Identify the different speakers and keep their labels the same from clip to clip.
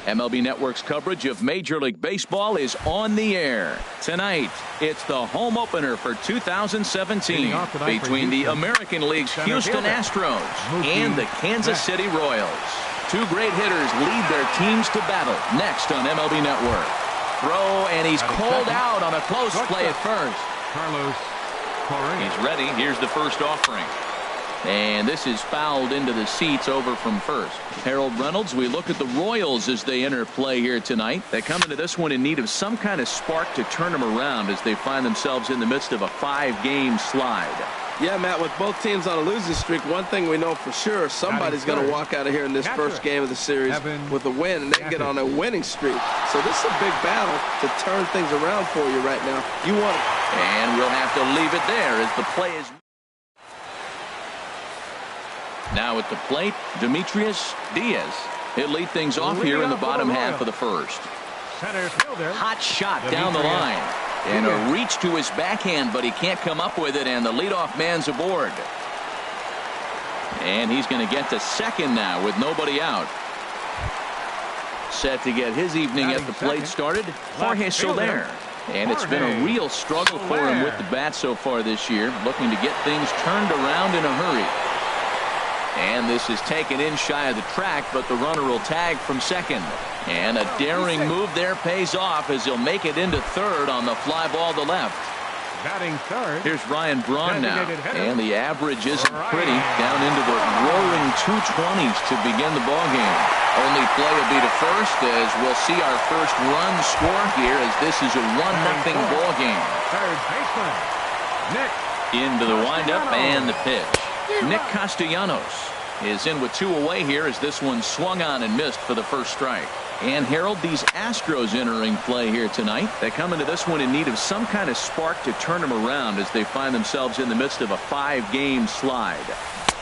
Speaker 1: MLB Network's coverage of Major League Baseball is on the air. Tonight, it's the home opener for 2017 between the American League's Houston Astros and the Kansas City Royals. Two great hitters lead their teams to battle next on MLB Network. Throw, and he's called out on a close play at first. He's ready. Here's the first offering. And this is fouled into the seats over from first. Harold Reynolds, we look at the Royals as they enter play here tonight. They come into this one in need of some kind of spark to turn them around as they find themselves in the midst of a 5-game slide.
Speaker 2: Yeah, Matt, with both teams on a losing streak, one thing we know for sure, somebody's going to walk out of here in this first game of the series with a win, and they get on a winning streak. So this is a big battle to turn things around for you right now. You want it.
Speaker 1: And we'll have to leave it there as the play is. Now at the plate, Demetrius Diaz. He'll lead things off here in the bottom half of the first. Hot shot down the line. And a reach to his backhand, but he can't come up with it, and the leadoff man's aboard. And he's going to get to second now with nobody out. Set to get his evening at the plate started, Jorge Soler. And it's been a real struggle for him with the bat so far this year, looking to get things turned around in a hurry. And this is taken in shy of the track, but the runner will tag from second. And a daring move there pays off as he'll make it into third on the fly ball to left.
Speaker 3: Batting third.
Speaker 1: Here's Ryan Braun now. And the average isn't pretty. Down into the roaring 220s to begin the ballgame. Only play will be to first as we'll see our first run score here as this is a 1-0 ballgame.
Speaker 3: Third baseman, Nick.
Speaker 1: Into the windup and the pitch. Nick Castellanos is in with 2 away here as this one swung on and missed for the first strike. And Harold, these Astros entering play here tonight. They come into this one in need of some kind of spark to turn them around as they find themselves in the midst of a 5-game slide.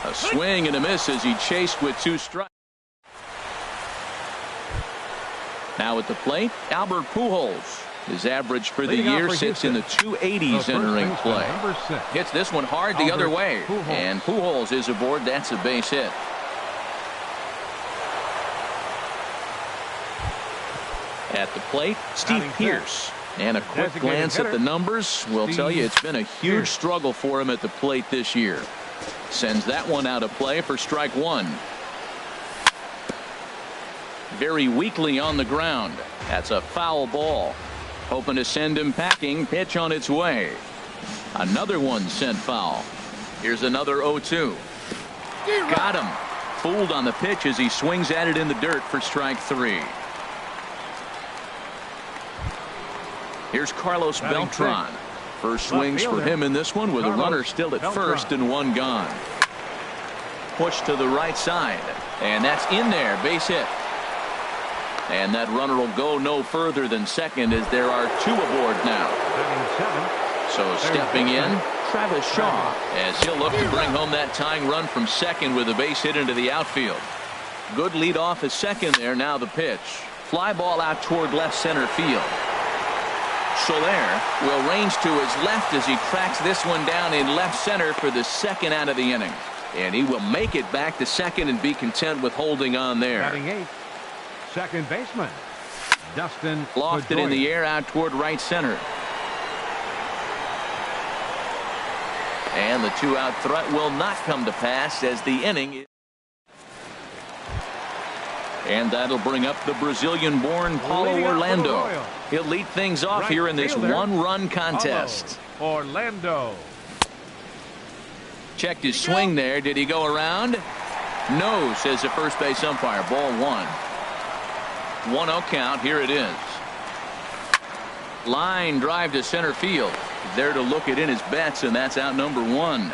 Speaker 1: A swing and a miss as he chased with 2 strikes. Now at the plate, Albert Pujols. His average for the year sits in the 280s entering play. Hits this one hard the other way. And Pujols is aboard. That's a base hit. At the plate, Steve Pearce. And a quick glance at the numbers will tell you it's been a huge struggle for him at the plate this year. Sends that one out of play for strike 1. Very weakly on the ground. That's a foul ball. Hoping to send him packing. Pitch on its way. Another one sent foul. Here's another 0-2. Got him. Fooled on the pitch as he swings at it in the dirt for strike 3. Here's Carlos Beltran. First swings for him in this one with a runner still at first and 1 gone. Push to the right side. And that's in there. Base hit. And that runner will go no further than second as there are 2 aboard now. So stepping in, Travis Shaw as he'll look to bring home that tying run from second with a base hit into the outfield. Good lead off at second there. Now the pitch. Fly ball out toward left center field. Soler will range to his left as he tracks this one down in left center for the second out of the inning. And he will make it back to second and be content with holding on there.
Speaker 3: Batting 8th. Second baseman, Dustin
Speaker 1: lofted in the air out toward right center. And the 2-out threat will not come to pass as the inning. And that'll bring up the Brazilian-born Paulo Orlando. He'll lead things off here in this 1-run contest.
Speaker 3: Orlando.
Speaker 1: Checked his swing there. Did he go around? No, says the first base umpire. Ball 1. 1-0 count. Here it is. Line drive to center field. There to look it in his bets, and that's out number 1.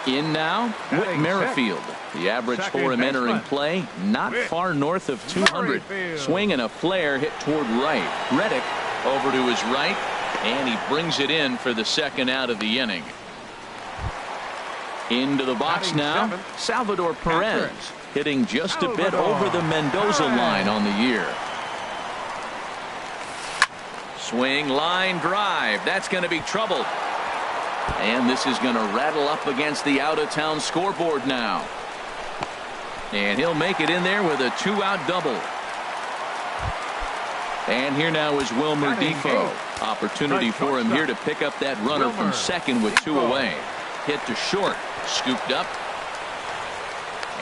Speaker 1: In now, Whit Merrifield. The average for him entering play, not far north of 200. Swing and a flare hit toward right. Reddick over to his right, and he brings it in for the second out of the inning. Into the box now, Salvador Perez. Hitting just a bit over the Mendoza line on the year. Swing, line drive. That's going to be trouble. And this is going to rattle up against the out-of-town scoreboard now. And he'll make it in there with a 2-out double. And here now is Wilmer Defoe. Opportunity for him here to pick up that runner from second with 2 away. Hit to short. Scooped up.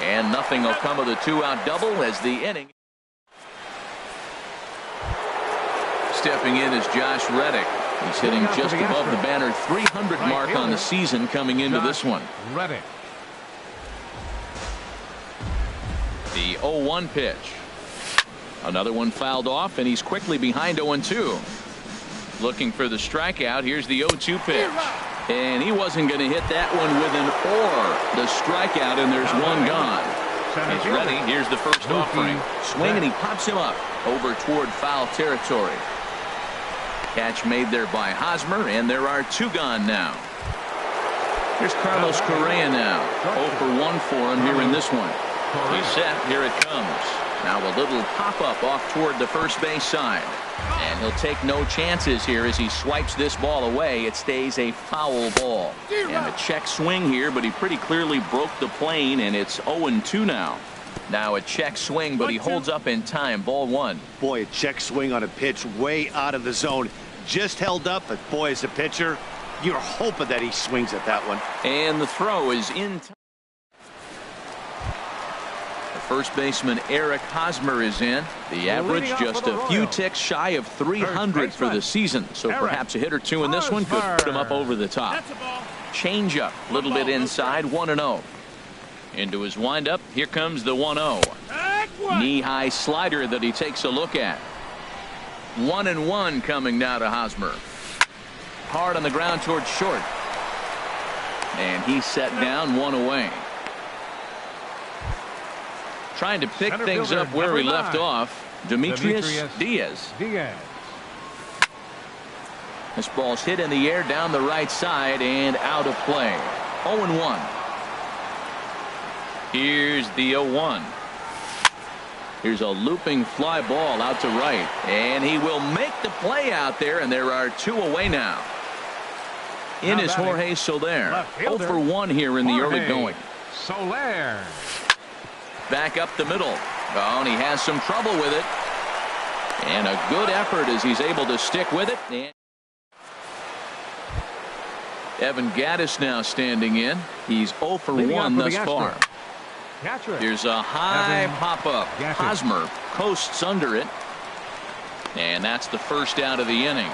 Speaker 1: And nothing will come of the 2-out double as the inning. Stepping in is Josh Reddick. He's hitting just above the banner 300 mark on the season coming into this one. The 0-1 pitch. Another one fouled off, and he's quickly behind 0-2. Looking for the strikeout. Here's the 0-2 pitch. And he wasn't going to hit that one with an the strikeout, and there's one gone. He's ready. Here's the first offering. Swing, and he pops him up over toward foul territory. Catch made there by Hosmer, and there are 2 gone now. Here's Carlos Correa now. 0 for 1 for him here in this one. He's set. Here it comes. Now a little pop-up off toward the first base side. And he'll take no chances here as he swipes this ball away. It stays a foul ball. And a check swing here, but he pretty clearly broke the plane, and it's 0-2 now. Now a check swing, but he holds up in time. Ball 1.
Speaker 4: Boy, a check swing on a pitch way out of the zone. Just held up, but boy, as a pitcher, you're hoping that he swings at that one.
Speaker 1: And the throw is in time. First baseman Eric Hosmer is in. The average just a few ticks shy of 300 for the season. So perhaps a hit or two in this one could put him up over the top. Change up, a little bit inside, 1-0. Into his windup. Here comes the 1-0. Knee-high slider that he takes a look at. 1-1 coming now to Hosmer. Hard on the ground towards short. And he's set down, 1 away. Trying to pick things up where he left off. Demetrius Diaz. This ball's hit in the air down the right side and out of play. 0-1. Here's the 0-1. Here's a looping fly ball out to right. And he will make the play out there, and there are 2 away now. In is Jorge Soler. 0 for 1 here in the early going.
Speaker 3: Soler.
Speaker 1: Back up the middle. Oh, and he has some trouble with it. And a good effort as he's able to stick with it. And Evan Gattis now standing in. He's 0 for 1 thus far. Here's a high pop-up. Hosmer coasts under it. And that's the first out of the inning.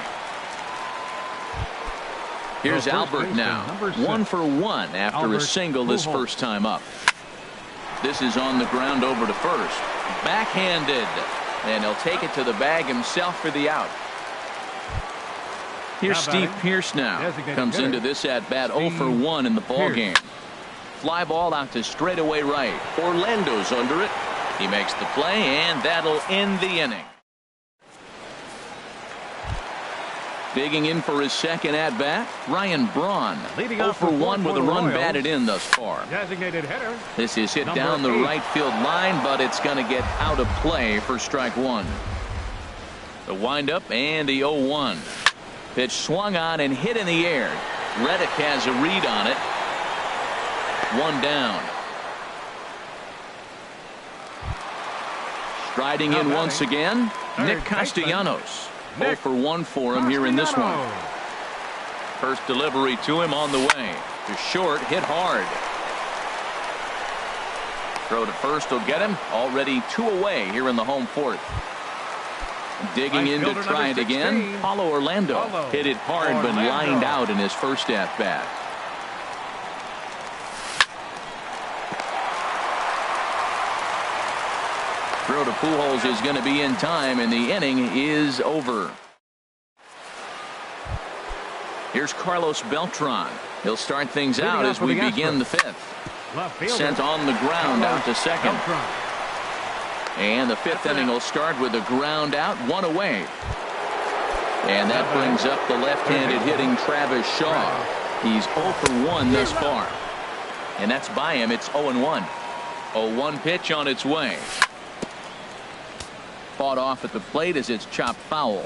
Speaker 1: Here's Albert now. 1 for 1 after a single this first time up. This is on the ground over to first. Backhanded. And he'll take it to the bag himself for the out. Here's Steve Pearce now. Comes into this at-bat 0 for 1 in the ballgame. Fly ball out to straightaway right. Orlando's under it. He makes the play, and that'll end the inning. Digging in for his second at-bat, Ryan Braun. 0 for 1 with a run batted in thus far.
Speaker 3: Designated hitter.
Speaker 1: This is hit down the right field line, but it's going to get out of play for strike 1. The windup and the 0-1. Pitch swung on and hit in the air. Reddick has a read on it. 1 down. Striding in once again, Nick Castellanos. 0 for 1 for him here in this one. First delivery to him on the way. To short, hit hard. Throw to first will get him. Already 2 away here in the home fourth. Digging in to try it again. Paulo Orlando hit it hard but lined out in his first at bat. Throw to Pujols is going to be in time, and the inning is over. Here's Carlos Beltran. He'll start things out as we begin the 5th. Sent on the ground out to second. And the 5th inning will start with a ground out, 1 away. And that brings up the left-handed hitting Travis Shaw. He's 0 for 1 thus far. And that's by him. It's 0-1. 0-1 pitch on its way. Fought off at the plate as it's chopped foul.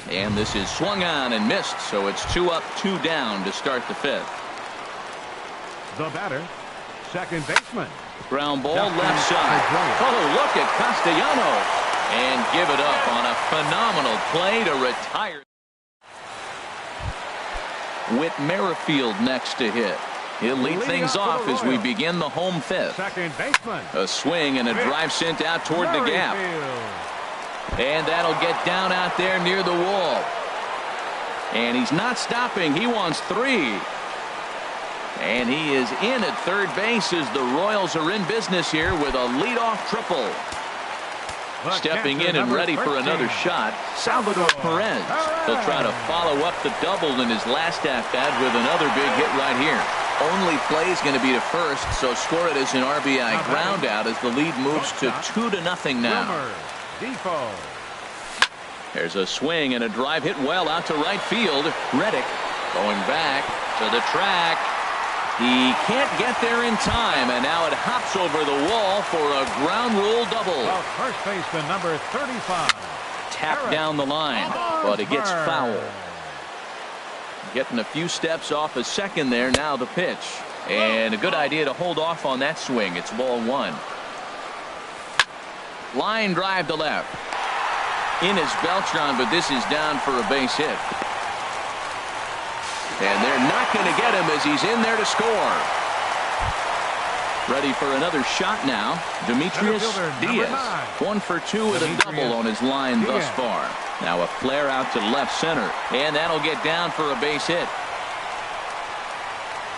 Speaker 1: And this is swung on and missed, so it's 2 up, 2 down to start the 5th.
Speaker 3: The batter, second baseman.
Speaker 1: Ground ball left side. Oh, look at Castellanos. And give it up on a phenomenal play to retire. Whit Merrifield next to hit. He'll lead things off as we begin the home 5th.
Speaker 3: Second baseman.
Speaker 1: A swing and a drive sent out toward the gap. And that'll get down out there near the wall. And he's not stopping. He wants 3. And he is in at third base as the Royals are in business here with a leadoff triple. Stepping in and ready for another shot, Salvador Perez. He'll try to follow up the double in his last at-bat with another big hit right here. Only play is going to be to first, so score it as an RBI ground out as the lead moves to 2-0 now. There's a swing and a drive hit well out to right field. Reddick going back to the track. He can't get there in time, and now it hops over the wall for a ground rule double.
Speaker 3: First baseman number 35.
Speaker 1: Tapped down the line, but it gets foul. Getting a few steps off a second there. Now the pitch, and a good idea to hold off on that swing. It's ball 1. Line drive to left. In is Beltran, but this is down for a base hit. And they're not going to get him as he's in there to score. Ready for another shot now. Demetrius Diaz. 1 for 2 with a double on his line thus far. Now a flare out to left center. And that'll get down for a base hit.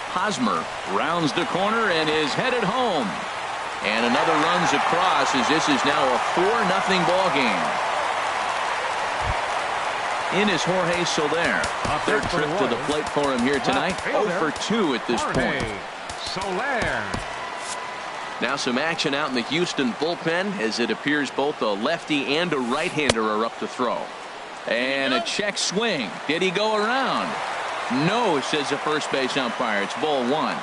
Speaker 1: Hosmer rounds the corner and is headed home. And another runs across as this is now a 4-0 ball game. In is Jorge Soler. Third trip to the plate for him here tonight. 0 for 2 at this point.
Speaker 3: Soler.
Speaker 1: Now some action out in the Houston bullpen as it appears both a lefty and a right-hander are up to throw. And a check swing. Did he go around? No, says the first base umpire. It's ball 1.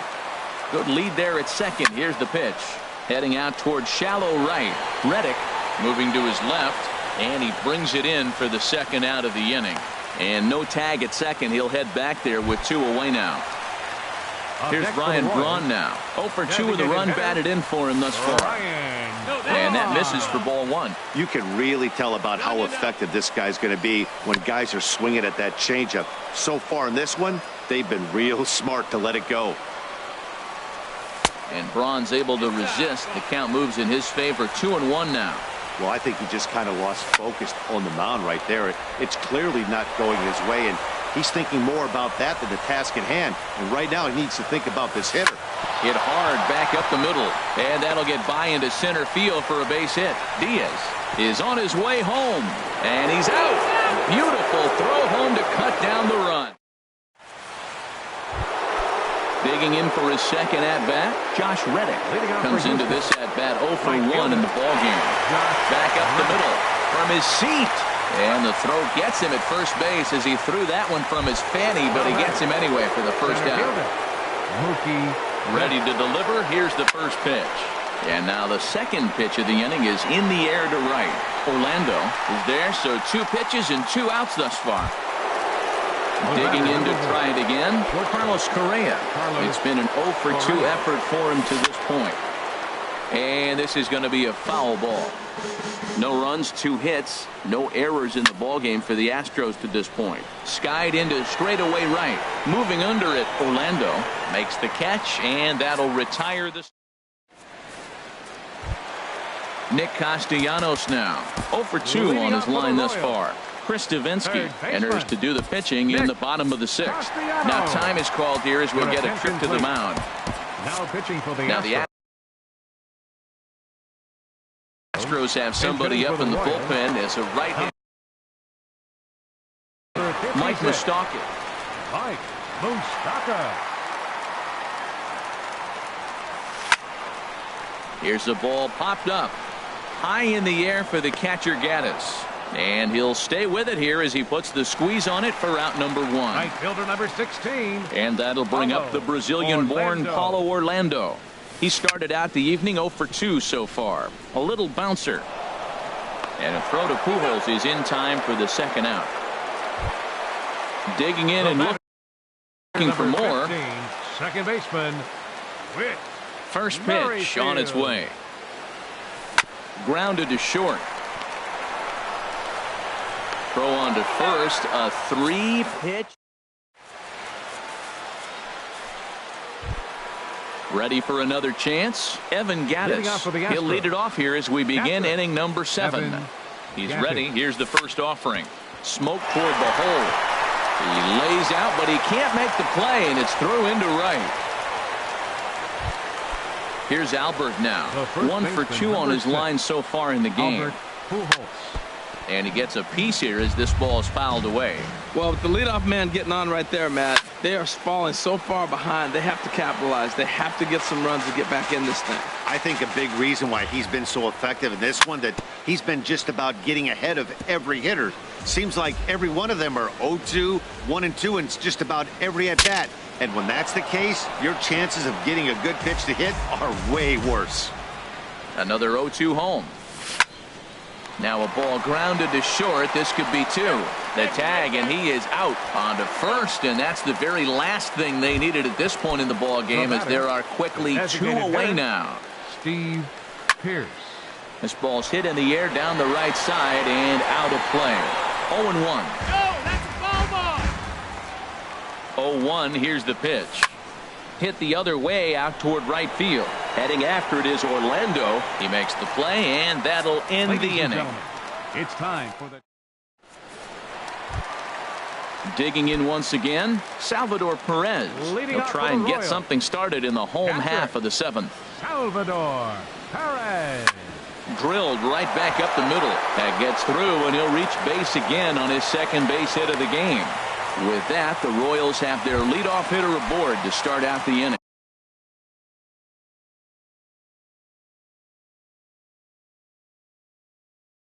Speaker 1: Good lead there at second. Here's the pitch. Heading out toward shallow right. Reddick moving to his left. And he brings it in for the second out of the inning. And no tag at second. He'll head back there with 2 away now. Here's Brian Braun now. 0 for 2 with a run batted in for him thus far. And that misses for ball 1.
Speaker 4: You can really tell about how effective this guy's going to be when guys are swinging at that changeup. So far in this one, they've been real smart to let it go.
Speaker 1: And Braun's able to resist. The count moves in his favor. 2-1 now.
Speaker 4: Well, I think he just kind of lost focus on the mound right there. It's clearly not going his way, and he's thinking more about that than the task at hand. And right now he needs to think about this hitter.
Speaker 1: Hit hard back up the middle, and that'll get by into center field for a base hit. Diaz is on his way home, and he's out. Beautiful throw home to cut down the run. Digging in for his second at-bat, Josh Reddick comes into this at-bat 0 for 1 in the ballgame. Back up the middle from his seat. And the throw gets him at first base as he threw that one from his fanny, but he gets him anyway for the first out. Ready to deliver. Here's the first pitch. And now the second pitch of the inning is in the air to right. Orlando is there, so 2 pitches and 2 outs thus far. Digging in to try it again, Carlos Correa. It's been an 0 for 2 effort for him to this point. And this is going to be a foul ball. No runs, 2 hits, no errors in the ballgame for the Astros to this point. Skied into straightaway right. Moving under it, Orlando makes the catch, and that'll retire this. Nick Castellanos now. 0 for 2 on his line thus far. Chris Davinsky enters to do the pitching in the bottom of the 6th. Now time is called here as we'll get a trip to the mound.
Speaker 3: Now pitching for the
Speaker 1: Astros have somebody up in the bullpen as a right-hander. Mike Moustakas.
Speaker 3: Mike Moustakas.
Speaker 1: Here's the ball popped up high in the air for the catcher Gaddis. And he'll stay with it here as he puts the squeeze on it for out number 1.
Speaker 3: Right fielder number 16.
Speaker 1: And that'll bring up the Brazilian-born Paulo Orlando. He started out the evening 0 for 2 so far. A little bouncer. And a throw to Pujols is in time for the second out. Digging in and looking for more.
Speaker 3: 15, second baseman.
Speaker 1: First pitch on its way. Grounded to short. Throw on to first. A 3-pitch. Ready for another chance. Evan Gattis. He'll lead it off here as we begin inning number 7. He's ready. Here's the first offering. Smoke toward the hole. He lays out, but he can't make the play, and it's through into right. Here's Albert now. 1 for 2 on his line so far in the game. And he gets a piece here as this ball is fouled away.
Speaker 2: Well, with the leadoff man getting on right there, Matt, they are falling so far behind. They have to capitalize. They have to get some runs to get back in this thing.
Speaker 4: I think a big reason why he's been so effective in this one, that he's been just about getting ahead of every hitter. Seems like every one of them are 0-2, 1-2, and it's just about every at bat. And when that's the case, your chances of getting a good pitch to hit are way worse.
Speaker 1: Another 0-2 home. Now a ball grounded to short. This could be 2. The tag, and he is out onto first, and that's the very last thing they needed at this point in the ball game, as there are quickly 2 away now.
Speaker 3: Steve Pearce.
Speaker 1: This ball's hit in the air down the right side and out of play. 0-1.
Speaker 5: No, that's a ball ball.
Speaker 1: 0-1. Here's the pitch. Hit the other way out toward right field. Heading after it is Orlando. He makes the play, and that'll end the inning.
Speaker 3: It's time for the...
Speaker 1: Digging in once again, Salvador Perez. He'll try and get something started in the home half of the 7th.
Speaker 3: Salvador Perez.
Speaker 1: Drilled right back up the middle. That gets through, and he'll reach base again on his second base hit of the game. With that, the Royals have their leadoff hitter aboard to start out the inning.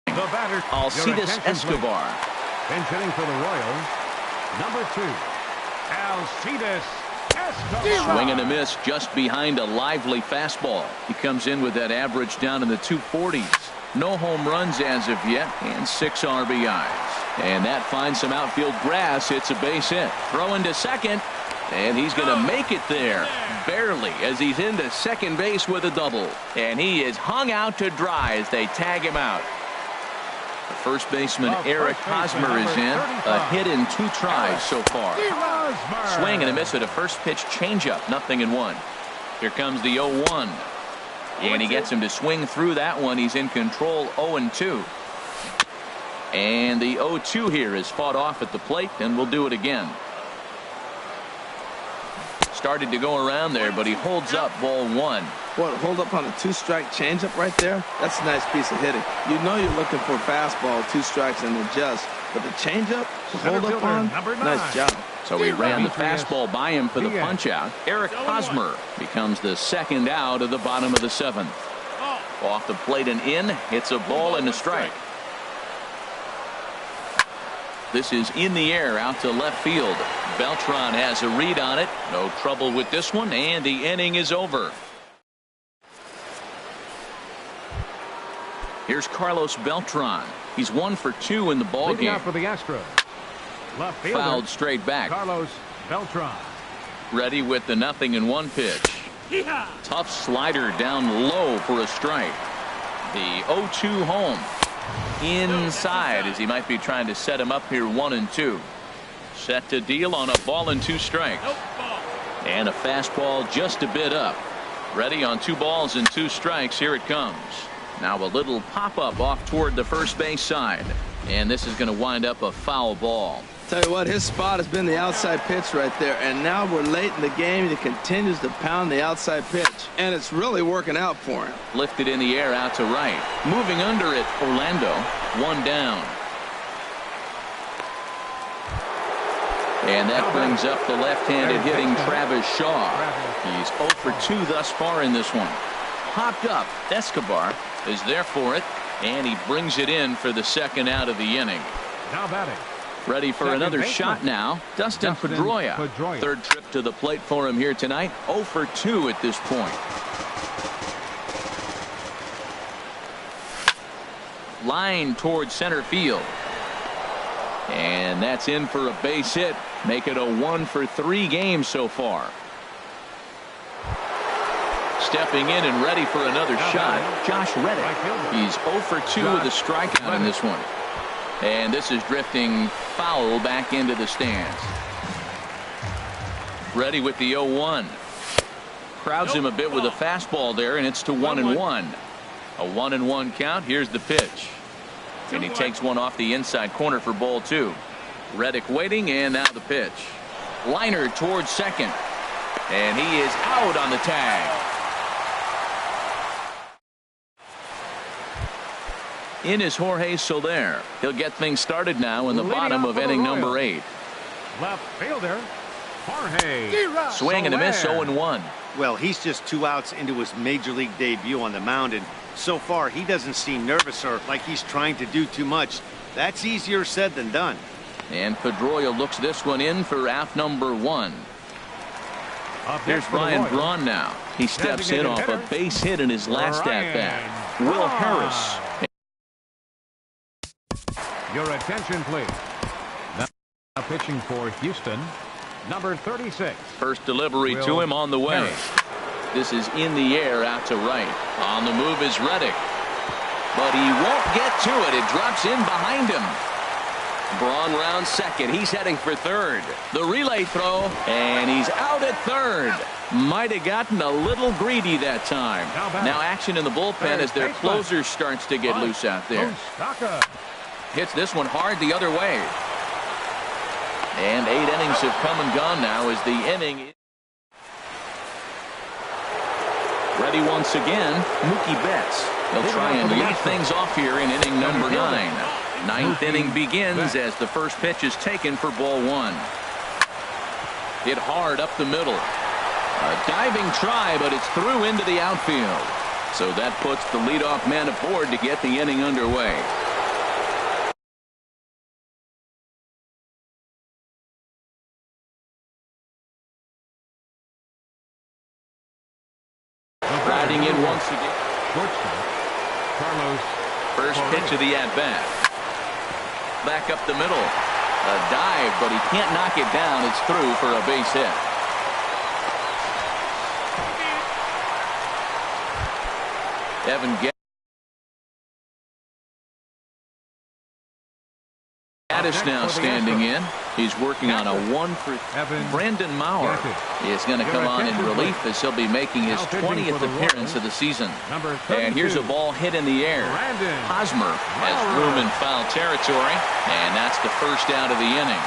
Speaker 3: The batter,
Speaker 1: Alcides Escobar.
Speaker 3: Pinch hitting for the Royals, number 2, Alcides Escobar.
Speaker 1: Swing and a miss just behind a lively fastball. He comes in with that average down in the 240s. No home runs as of yet, and 6 RBIs. And that finds some outfield grass. It's a base hit. Throw into second, and he's going to make it there. Barely, as he's into second base with a double. And he is hung out to dry as they tag him out. The first baseman, Eric Hosmer, is in. A hit in 2 tries so far. Swing and a miss at a first pitch changeup. 0-1. Here comes the 0-1. And he gets him to swing through that one. He's in control. 0-2. And the 0-2 here is fought off at the plate, and we'll do it again. Started to go around there, but he holds up ball 1.
Speaker 2: What, hold up on a 2-strike changeup right there? That's a nice piece of hitting. You know you're looking for a fastball, 2 strikes and adjust. But the changeup to hold up on, nice job.
Speaker 1: So he ran the fastball by him for the punch out. Eric Hosmer becomes the second out of the bottom of the 7th. Off the plate and in, hits a ball and a strike. This is in the air out to left field. Beltran has a read on it. No trouble with this one, and the inning is over. Here's Carlos Beltran. He's 1 for 2 in the ball game.
Speaker 3: Out for the Astros. Left fielder,
Speaker 1: fouled straight back.
Speaker 3: Carlos Beltran.
Speaker 1: Ready with the 0-1 pitch. Tough slider down low for a strike. The 0-2 home. Inside, as he might be trying to set him up here. 1-2. Set to deal on a ball and 2 strikes. And a fastball just a bit up. Ready on 2 balls and 2 strikes. Here it comes. Now a little pop-up off toward the first base side. And this is going to wind up a foul ball.
Speaker 2: Tell you what, his spot has been the outside pitch right there. And now we're late in the game. He continues to pound the outside pitch. And it's really working out for him.
Speaker 1: Lifted in the air out to right. Moving under it, Orlando. 1 down. And that brings up the left-handed hitting Travis Shaw. He's 0 for 2 thus far in this one. Popped up. Escobar is there for it, and he brings it in for the second out of the inning.
Speaker 3: Now batting.
Speaker 1: Ready for another shot now. Dustin Pedroia. Third trip to the plate for him here tonight. 0 for 2 at this point. Line towards center field. And that's in for a base hit. Make it a 1-for-3 game so far. Stepping in and ready for another shot, Josh Reddick. He's 0 for 2 with a strikeout in this one. And this is drifting foul back into the stands. Ready with the 0-1. Crowds him a bit with a fastball there, and it's to 1-1. A 1-1 count. Here's the pitch. And he takes one off the inside corner for ball 2. Reddick waiting, and now the pitch. Liner towards second. And he is out on the tag. In is Jorge Soler. He'll get things started now in the bottom of inning number 8.
Speaker 3: Left fielder, Jorge.
Speaker 1: Swing and a miss, 0-1.
Speaker 4: Well, he's just 2 outs into his major league debut on the mound, and so far he doesn't seem nervous or like he's trying to do too much. That's easier said than done.
Speaker 1: And Pedroia looks this one in for out number 1. Here's Ryan Braun now. He steps in off a base hit in his last at-bat. Will Harris.
Speaker 3: Your attention, please. Now pitching for Houston, number 36.
Speaker 1: First delivery to him on the way. This is in the air out to right. On the move is Reddick. But he won't get to it. It drops in behind him. Braun rounds second. He's heading for third. The relay throw, and he's out at third. Might have gotten a little greedy that time. Now action in the bullpen as their closer starts to get loose out there. Hits this one hard the other way. And 8 innings have come and gone now as the inning. Ready once again, Mookie Betts. He'll try and lead things off here in inning number 9. 9th inning begins as the first pitch is taken for ball 1. Hit hard up the middle. A diving try, but it's through into the outfield. So that puts the leadoff man aboard to get the inning underway. Riding in once again. First pitch of the at-bat. Back up the middle. A dive, but he can't knock it down. It's through for a base hit. Evan Gaddis now standing in. He's working on a 1 for Brandon Maurer is going to come on in relief as he'll be making his 20th appearance of the season. And here's a ball hit in the air. Hosmer has room in foul territory, and that's the first out of the inning.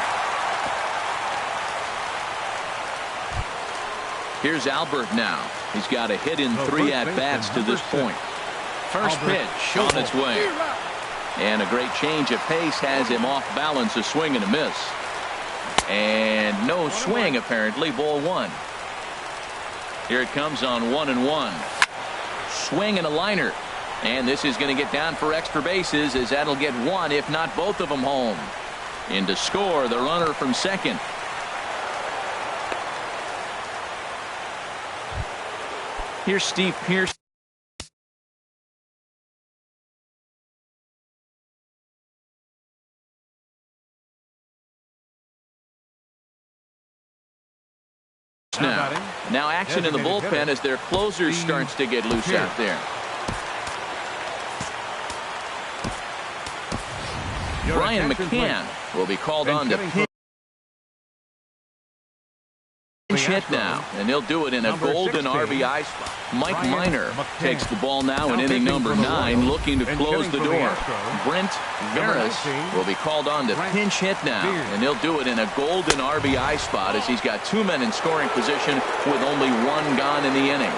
Speaker 1: Here's Albert now. He's got a hit in 3 at-bats to this point. First pitch on its way. And a great change of pace has him off balance, a swing and a miss. And no swing, apparently, ball 1. Here it comes on 1-1. Swing and a liner. And this is going to get down for extra bases as that'll get 1, if not both of them, home. In to score, the runner from second. Here's Steve Pearce. Now action in the bullpen as their closer starts to get loose out there. Brian McCann will be called on to pinch hit now, and he'll do it in a golden RBI spot. Mike Minor takes the ball now in inning number 9, looking to close the door. Brent Veras will be called on to pinch hit now, and he'll do it in a golden RBI spot as he's got 2 men in scoring position with only 1 gone in the inning.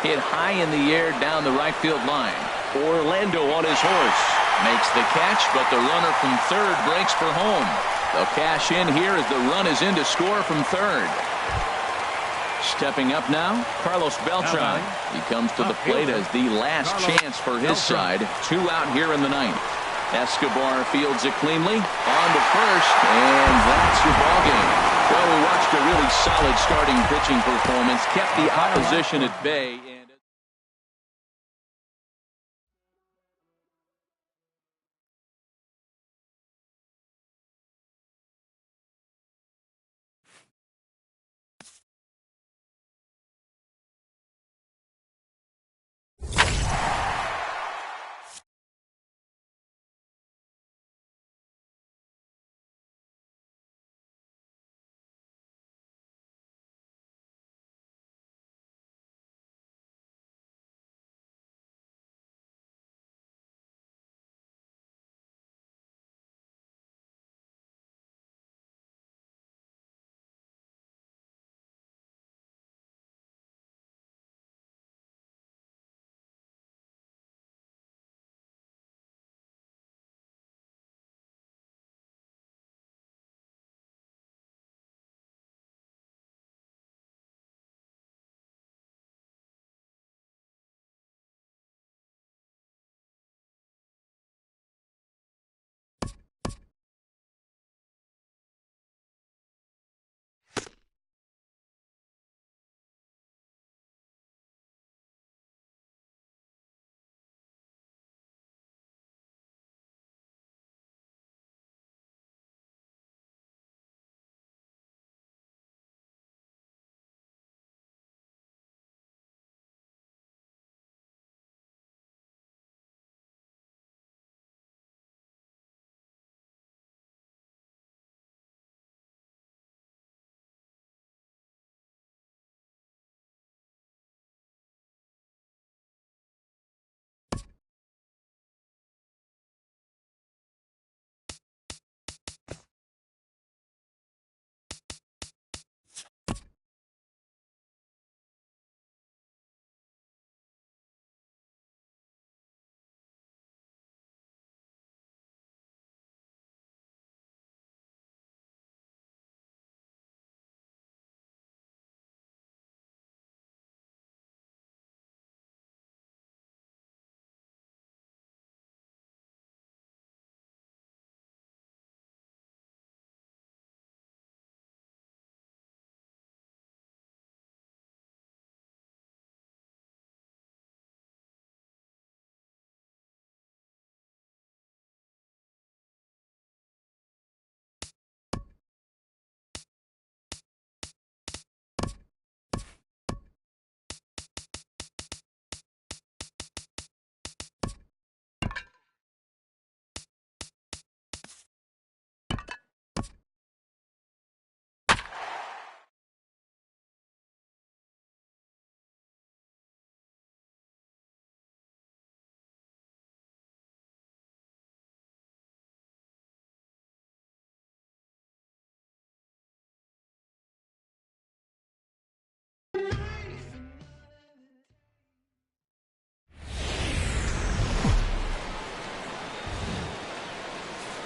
Speaker 1: Hit high in the air down the right field line. Orlando on his horse makes the catch, but the runner from third breaks for home. They'll cash in here as the run is in to score from third. Stepping up now, Carlos Beltran. He comes to the plate as the last chance for his side. 2 out here in the 9th. Escobar fields it cleanly. On to first, and that's your ball game. Well, we watched a really solid starting pitching performance. Kept the opposition at bay.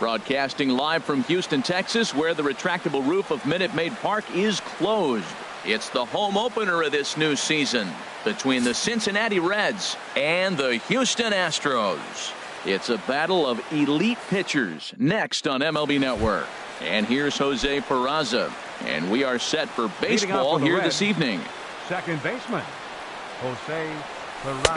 Speaker 1: Broadcasting live from Houston, Texas, where the retractable roof of Minute Maid Park is closed. It's the home opener of this new season between the Cincinnati Reds and the Houston Astros. It's a battle of elite pitchers next on MLB Network. And here's Jose Peraza. And we are set for baseball here this evening.
Speaker 3: Second baseman, Jose Peraza.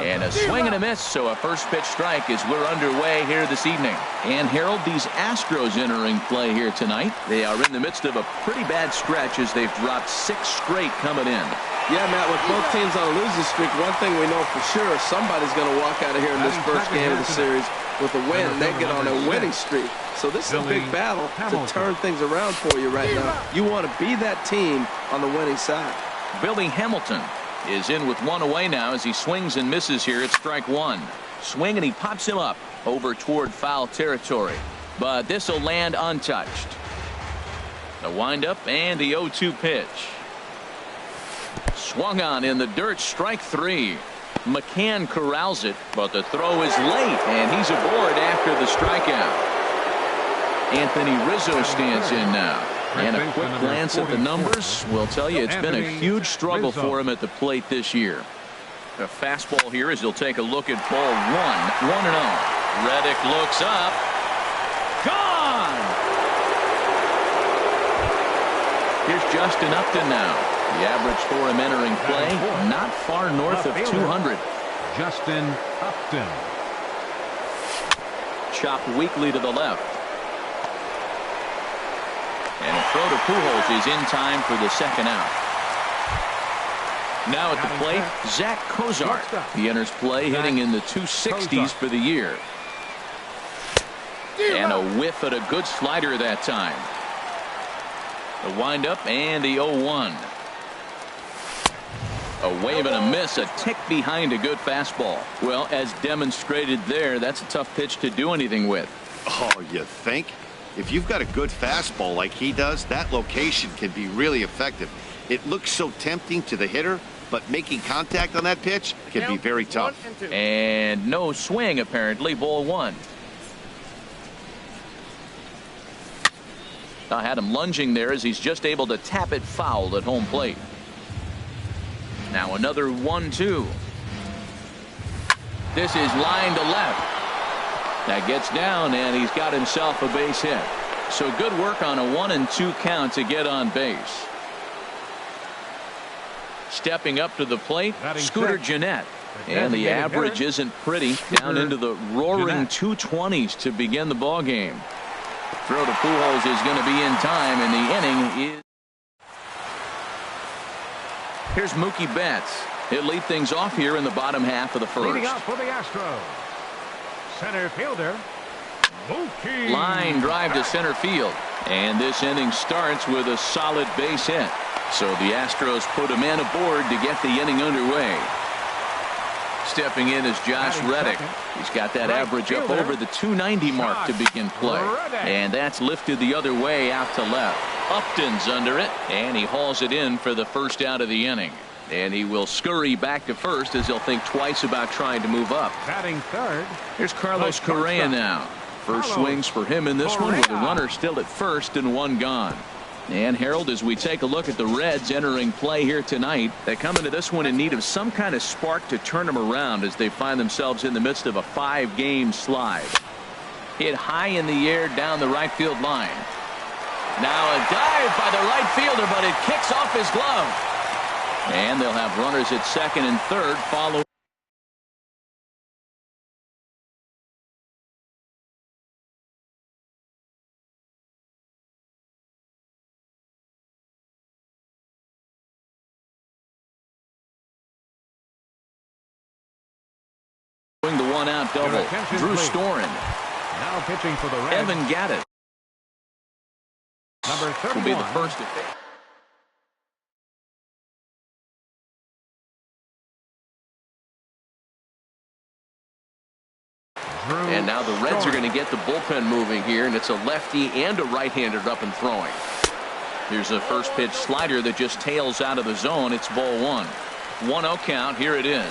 Speaker 1: And a swing and a miss, so a first pitch strike as we're underway here this evening. And Harold, these Astros entering play here tonight. They are in the midst of a pretty bad stretch as they've dropped 6 straight coming in.
Speaker 2: Yeah, Matt, with both teams on a losing streak, one thing we know for sure, somebody's going to walk out of here in this first game of the series with a win, and they get on a winning streak. So this is a big battle to turn things around for you right now. You want to be that team on the winning side.
Speaker 1: Billy Hamilton is in with 1 away now as he swings and misses here at strike 1. Swing, and he pops him up over toward foul territory. But this will land untouched. The windup and the 0-2 pitch. Swung on in the dirt, strike 3. McCann corrals it, but the throw is late, and he's aboard after the strikeout. Anthony Rizzo stands in now. And a quick glance at the numbers will tell you it's been a huge struggle for him at the plate this year. A fastball here as he'll take a look at ball 1. 1-0. Reddick looks up. Gone! Here's Justin Upton now. The average for him entering play, not far north of 200.
Speaker 3: Justin Upton.
Speaker 1: Chopped weakly to the left. And a throw to Pujols is in time for the second out. Now at the plate, Zach Cozart. He enters play hitting in the 260s for the year. And a whiff at a good slider that time. The windup and the 0-1. A wave and a miss, a tick behind a good fastball. Well, as demonstrated there, that's a tough pitch to do anything with.
Speaker 4: Oh, you think? If you've got a good fastball like he does, that location can be really effective. It looks so tempting to the hitter, but making contact on that pitch can be very tough.
Speaker 1: And no swing, apparently. Ball 1. I had him lunging there as he's just able to tap it foul at home plate. Now another 1-2. This is line to left. That gets down, and he's got himself a base hit. So good work on a 1-2 count to get on base. Stepping up to the plate, Scooter Gennett. And the average isn't pretty, down into the roaring 220s to begin the ball game. Throw to Pujols is going to be in time, and the inning is. Here's Mookie Betts. He'll lead things off here in the bottom half of the first.
Speaker 3: Leading out for the Astros, center fielder Mookie.
Speaker 1: Line drive to center field, and this inning starts with a solid base hit. So the Astros put a man aboard to get the inning underway. Stepping in is Josh Reddick. He's got that average up over the 290 mark to begin play. And that's lifted the other way out to left. Upton's under it, and he hauls it in for the first out of the inning. And he will scurry back to first as he'll think twice about trying to move up.
Speaker 3: Batting third.
Speaker 1: Here's Carlos Correa now. First swings for him in this one with the runner still at first and 1 gone. And Harold, as we take a look at the Reds entering play here tonight, they come into this one in need of some kind of spark to turn them around as they find themselves in the midst of a 5-game slide. Hit high in the air down the right field line. Now a dive by the right fielder, but it kicks off his glove. And they'll have runners at second and third following. The 1-out double. Drew Storen.
Speaker 3: Now pitching for the Reds,
Speaker 1: Evan Gattis.
Speaker 3: Number 31.
Speaker 1: Will be the first at bat. And now the Reds are going to get the bullpen moving here, and it's a lefty and a right-hander up and throwing. Here's a first pitch slider that just tails out of the zone. It's ball 1. 1-0 count. Here it is.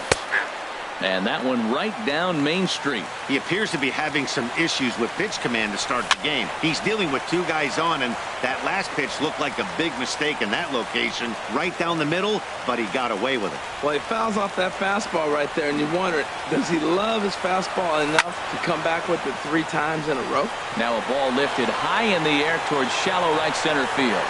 Speaker 1: And that one right down Main Street.
Speaker 4: He appears to be having some issues with pitch command to start the game. He's dealing with two guys on, and that last pitch looked like a big mistake in that location. Right down the middle, but he got away with it.
Speaker 2: Well, he fouls off that fastball right there, and you wonder, does he love his fastball enough to come back with it 3 times in a row?
Speaker 1: Now a ball lifted high in the air towards shallow right center field.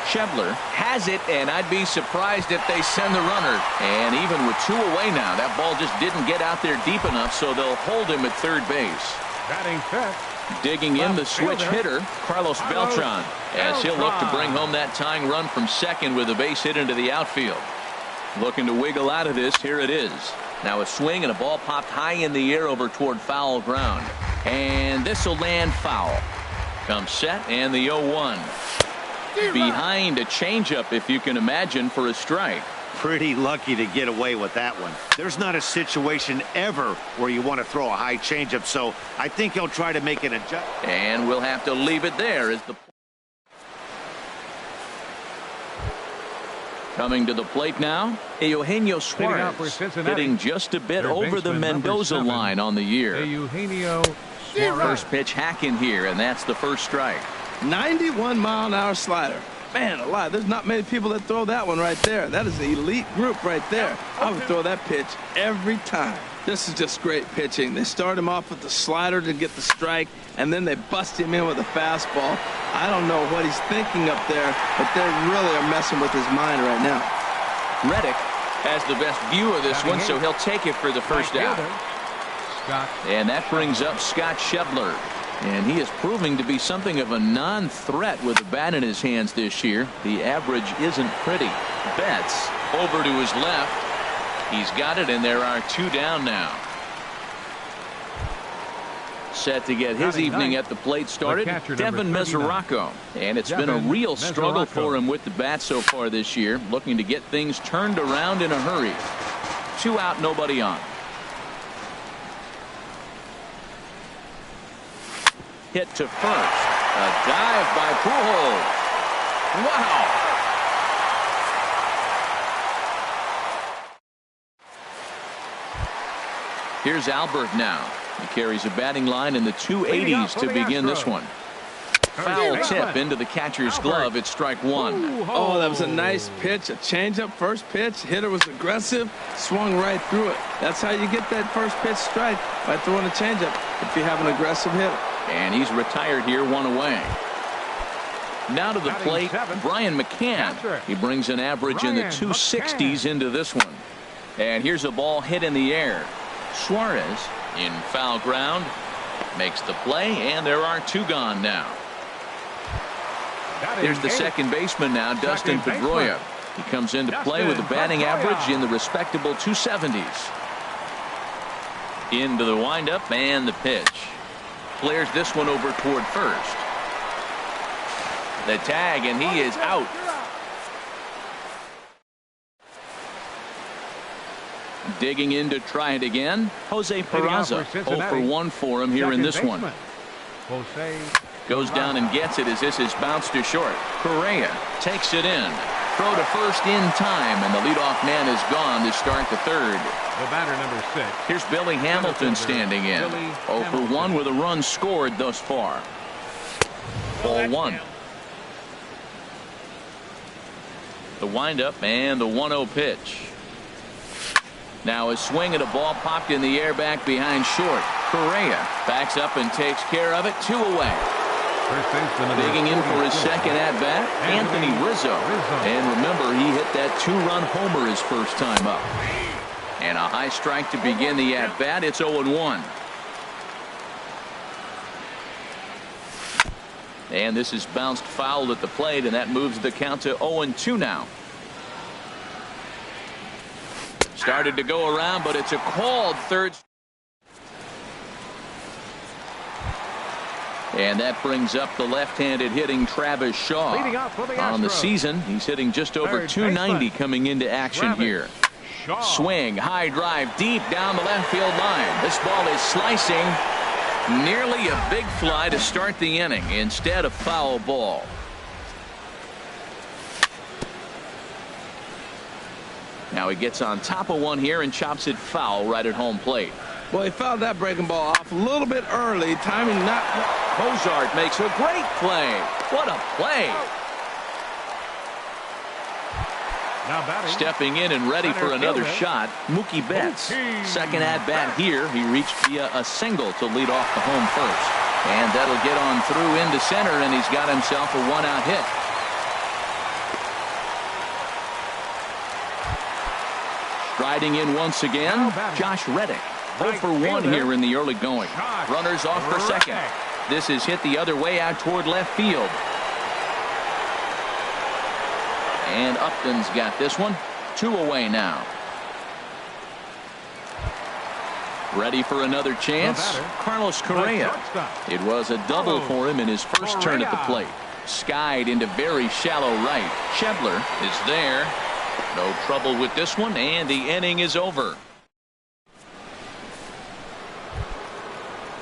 Speaker 1: Schebler has it, and I'd be surprised if they send the runner. And even with 2 away now, that ball just didn't get out there deep enough, so they'll hold him at third base.
Speaker 3: Batting fifth.
Speaker 1: Digging in the switch hitter, Carlos Beltran, as he'll look to bring home that tying run from second with a base hit into the outfield. Looking to wiggle out of this. Here it is. Now a swing and a ball popped high in the air over toward foul ground. And this will land foul. Comes set and the 0-1. Behind a changeup, if you can imagine, for a strike.
Speaker 4: Pretty lucky to get away with that one. There's not a situation ever where you want to throw a high changeup, so I think he'll try to make an adjustment.
Speaker 1: And we'll have to leave it there as the coming to the plate now, Eugenio Suarez, hitting just a bit over the Mendoza line on the year.
Speaker 3: Eugenio Suarez.
Speaker 1: First pitch hack in here, and that's the first strike.
Speaker 2: 91-mile-an-hour slider. Man alive, there's not many people that throw that one right there. That is an elite group right there. I would throw that pitch every time. This is just great pitching. They start him off with the slider to get the strike, and then they bust him in with a fastball. I don't know what he's thinking up there, but they really are messing with his mind right now.
Speaker 1: Reddick has the best view of this one, so he'll take it for the first out. And that brings up Scott Schebler. And he is proving to be something of a non-threat with the bat in his hands this year. The average isn't pretty. Betts over to his left. He's got it, and there are 2 down now. Set to get his evening at the plate started, Devin Mesoraco. And it's been a real struggle for him with the bat so far this year, looking to get things turned around in a hurry. 2 out, nobody on. Hit to first. A dive by Pujols. Wow. Here's Albert now. He carries a batting line in the 280s to begin this one. Foul tip into the catcher's glove. It's strike 1.
Speaker 2: Oh, that was a nice pitch. A changeup first pitch. Hitter was aggressive. Swung right through it. That's how you get that first pitch strike, by throwing a changeup if you have an aggressive hitter.
Speaker 1: And he's retired here, 1 away. Now to the plate, Brian McCann. He brings an average in the 260s into this one. And here's a ball hit in the air. Suarez in foul ground makes the play, and there are 2 gone now. Here's the second baseman now, Dustin Pedroia. He comes into play with a batting average in the respectable 270s. Into the windup and the pitch. Flares this one over toward first. The tag, and he is out. Digging in to try it again, Jose Peraza. 0 for 1 for him here in this one. Goes down and gets it as this is bounced to short. Correa takes it in. Throw to first in time, and the leadoff man is gone to start the third.
Speaker 3: The batter, number 6.
Speaker 1: Here's Billy Hamilton standing in. 0 for 1 with a run scored thus far. Ball 1. The windup and the 1-0 pitch. Now a swing and a ball popped in the air back behind short. Correa backs up and takes care of it. 2 away. Digging in for his second at-bat, Anthony Rizzo. And remember, he hit that 2-run homer his first time up. And a high strike to begin the at-bat. It's 0-1. And this is bounced foul at the plate, and that moves the count to 0-2 now. Started to go around, but it's a called third. And that brings up the left-handed hitting Travis Shaw. On the season, he's hitting just over 290 coming into action here. Swing, high drive, deep down the left field line. This ball is slicing. Nearly a big fly to start the inning. Instead, a foul ball. Now Now he gets on top of one here and chops it foul right at home plate.
Speaker 2: Well, he fouled that breaking ball off a little bit early. Timing not.
Speaker 1: Bozart makes a great play. What a play.
Speaker 3: Now batting.
Speaker 1: Stepping in and ready for another shot, Mookie Betts. Second at bat here. He reached via a single to lead off the home first. And that'll get on through into center, and he's got himself a one-out hit. Striding in once again, Josh Reddick. 0 for 1 here in the early going. Runners off for second. This is hit the other way out toward left field. And Upton's got this one. 2 away now. Ready for another chance. Carlos Correa. It was a double for him in his first turn at the plate. Skied into very shallow right. Schebler is there. No trouble with this one, and the inning is over.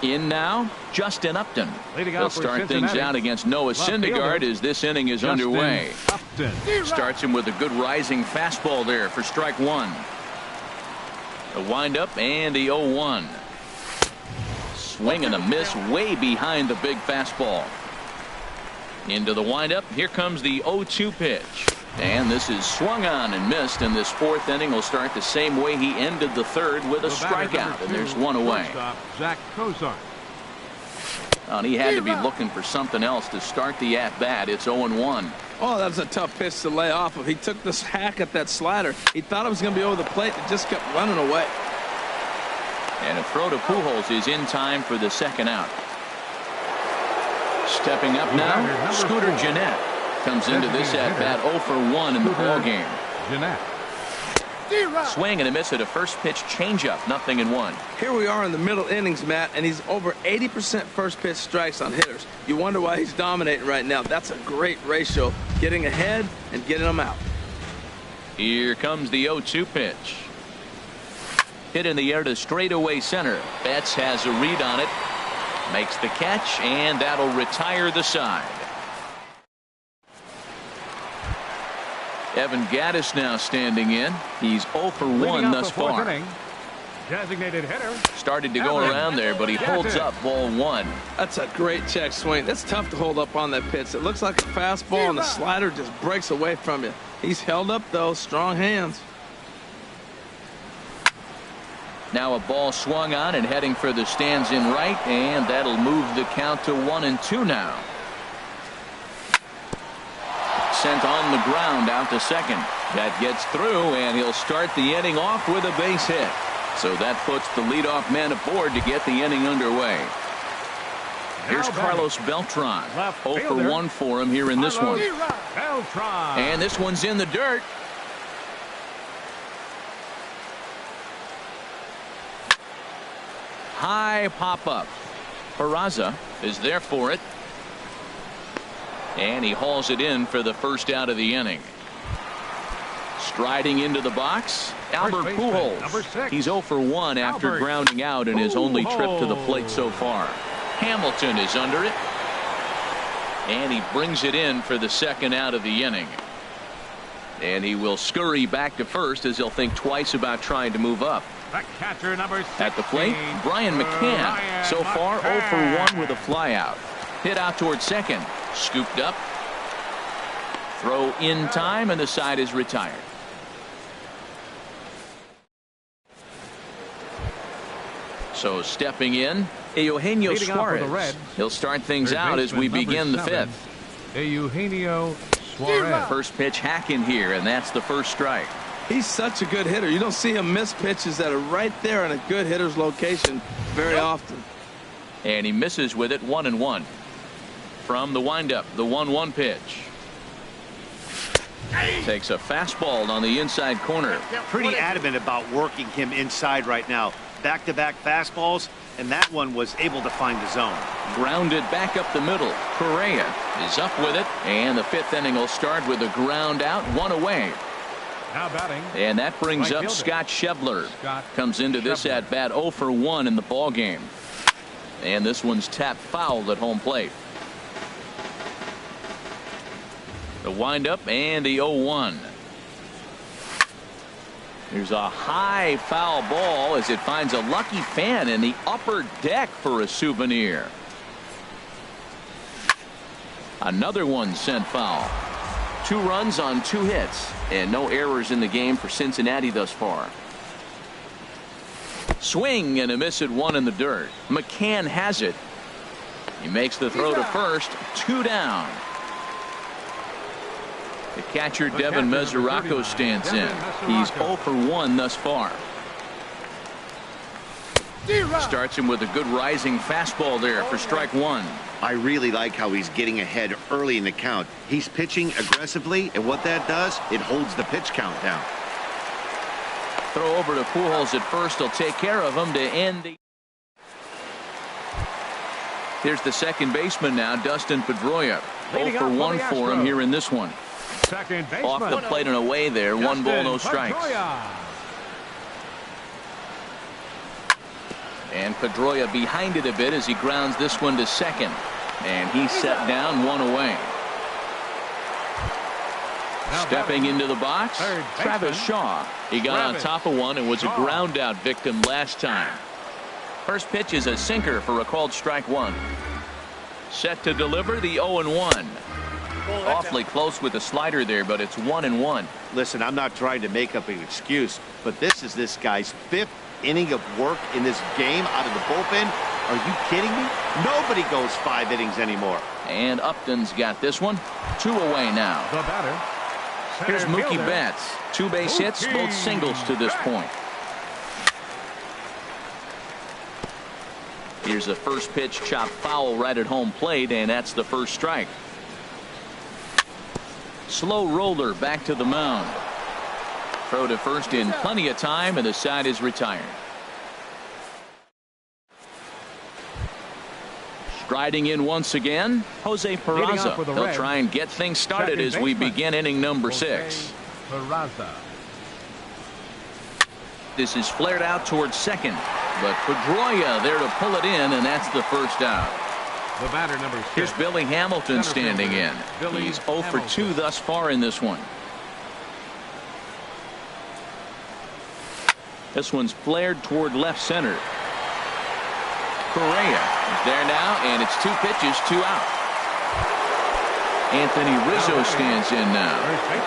Speaker 1: In now, Justin Upton. He'll start things out against Noah Syndergaard as this inning is underway. Starts him with a good rising fastball there for strike one. The windup and the 0-1. Swing and a miss way behind the big fastball. Into the windup. Here comes the 0-2 pitch. And this is swung on and missed, and this fourth inning will start the same way he ended the third with a strikeout, and there's one away. And he had to be looking for something else to start the at-bat. It's 0-1.
Speaker 2: Oh, that was a tough pitch to lay off of. He took this hack at that slider. He thought it was going to be over the plate. It just kept running away.
Speaker 1: And a throw to Pujols is in time for the second out. Stepping up now, Scooter Gennett. Comes into this at bat 0 for 1 in the ball game. Swing and a miss at a first pitch changeup, 0-1.
Speaker 2: Here we are in the middle innings, Matt, and he's over 80% first pitch strikes on hitters. You wonder why he's dominating right now. That's a great ratio, getting ahead and getting them out.
Speaker 1: Here comes the 0-2 pitch. Hit in the air to straightaway center. Betts has a read on it, makes the catch, and that'll retire the side. Evan Gattis now standing in. He's 0 for 1 thus far.
Speaker 3: Designated hitter.
Speaker 1: Started to go around there, but he holds up ball 1.
Speaker 2: That's a great check swing. That's tough to hold up on that pitch. It looks like a fastball, and the slider just breaks away from you. He's held up, though. Strong hands.
Speaker 1: Now a ball swung on and heading for the stands in right, and that'll move the count to 1-2 now. Sent on the ground out to second. That gets through, and he'll start the inning off with a base hit. So that puts the leadoff man aboard to get the inning underway. Here's Carlos Beltran. 0 for 1 for him here in this one. And this one's in the dirt. High pop-up. Peraza is there for it. And he hauls it in for the first out of the inning. Striding into the box, Albert Pujols. He's 0 for 1 after grounding out in his only trip to the plate so far. Hamilton is under it. And he brings it in for the second out of the inning. And he will scurry back to first as he'll think twice about trying to move up.
Speaker 3: Catcher number 16,
Speaker 1: at the plate, Brian McCann. So far 0 for 1 with a flyout. Hit out towards second. Scooped up. Throw in time, and the side is retired. So stepping in, Eugenio Suarez. He'll start things out as we begin the fifth.
Speaker 3: Eugenio Suarez.
Speaker 1: First pitch hack in here, and that's the first strike.
Speaker 2: He's such a good hitter. You don't see him miss pitches that are right there in a good hitter's location very often.
Speaker 1: And he misses with it, 1-1. From the windup, the 1-1 pitch. Takes a fastball on the inside corner.
Speaker 4: Pretty adamant about working him inside right now. Back-to-back fastballs, and that one was able to find the zone.
Speaker 1: Grounded back up the middle. Correa is up with it, and the fifth inning will start with a ground out, 1 away.
Speaker 3: Now batting.
Speaker 1: And that brings up Scott Schebler. Comes into this at bat 0 for 1 in the ball game. And this one's tapped foul at home plate. The windup and the 0-1. There's a high foul ball as it finds a lucky fan in the upper deck for a souvenir. Another one sent foul. 2 runs on 2 hits and no errors in the game for Cincinnati thus far. Swing and a miss at 1 in the dirt. McCann has it. He makes the throw to first. 2 down. The catcher Devin Mesoraco stands in. He's 0 for 1 thus far. Starts him with a good rising fastball there for strike 1.
Speaker 4: I really like how he's getting ahead early in the count. He's pitching aggressively, and what that does, it holds the pitch count down.
Speaker 1: Throw over to Pujols at first. He'll take care of him to end the. Here's the second baseman now, Dustin Pedroia. 0 for 1 for him here in this one.
Speaker 3: Second baseman.
Speaker 1: Off the plate and away there. 1 ball, no strikes. And Pedroia behind it a bit as he grounds this one to second. And he's set down, 1 away. Stepping into the box, Travis Shaw. He got on top of one and was a ground out victim last time. First pitch is a sinker for a called strike 1. Set to deliver the 0-1. Awfully close with the slider there, but it's 1-1.
Speaker 4: Listen, I'm not trying to make up an excuse, but this is this guy's 5th inning of work in this game out of the bullpen. Are you kidding me? Nobody goes 5 innings anymore.
Speaker 1: And Upton's got this one. 2 away now.
Speaker 3: The batter.
Speaker 1: Here's Mookie Betts. 2 base hits, both singles to this point. Here's the first pitch, chopped foul right at home plate, and that's the first strike. Slow roller back to the mound. Throw to first in plenty of time, and the side is retired. Striding in once again, Jose Peraza. He'll try and get things started as we begin inning number 6. This is flared out towards second, but Pedroia there to pull it in, and that's the first out.
Speaker 3: The batter, number 6.
Speaker 1: Here's Billy Hamilton standing in. He's 0 for 2 thus far in this one. This one's flared toward left center. Correa is there now, and it's 2 pitches, 2 out. Anthony Rizzo stands in now.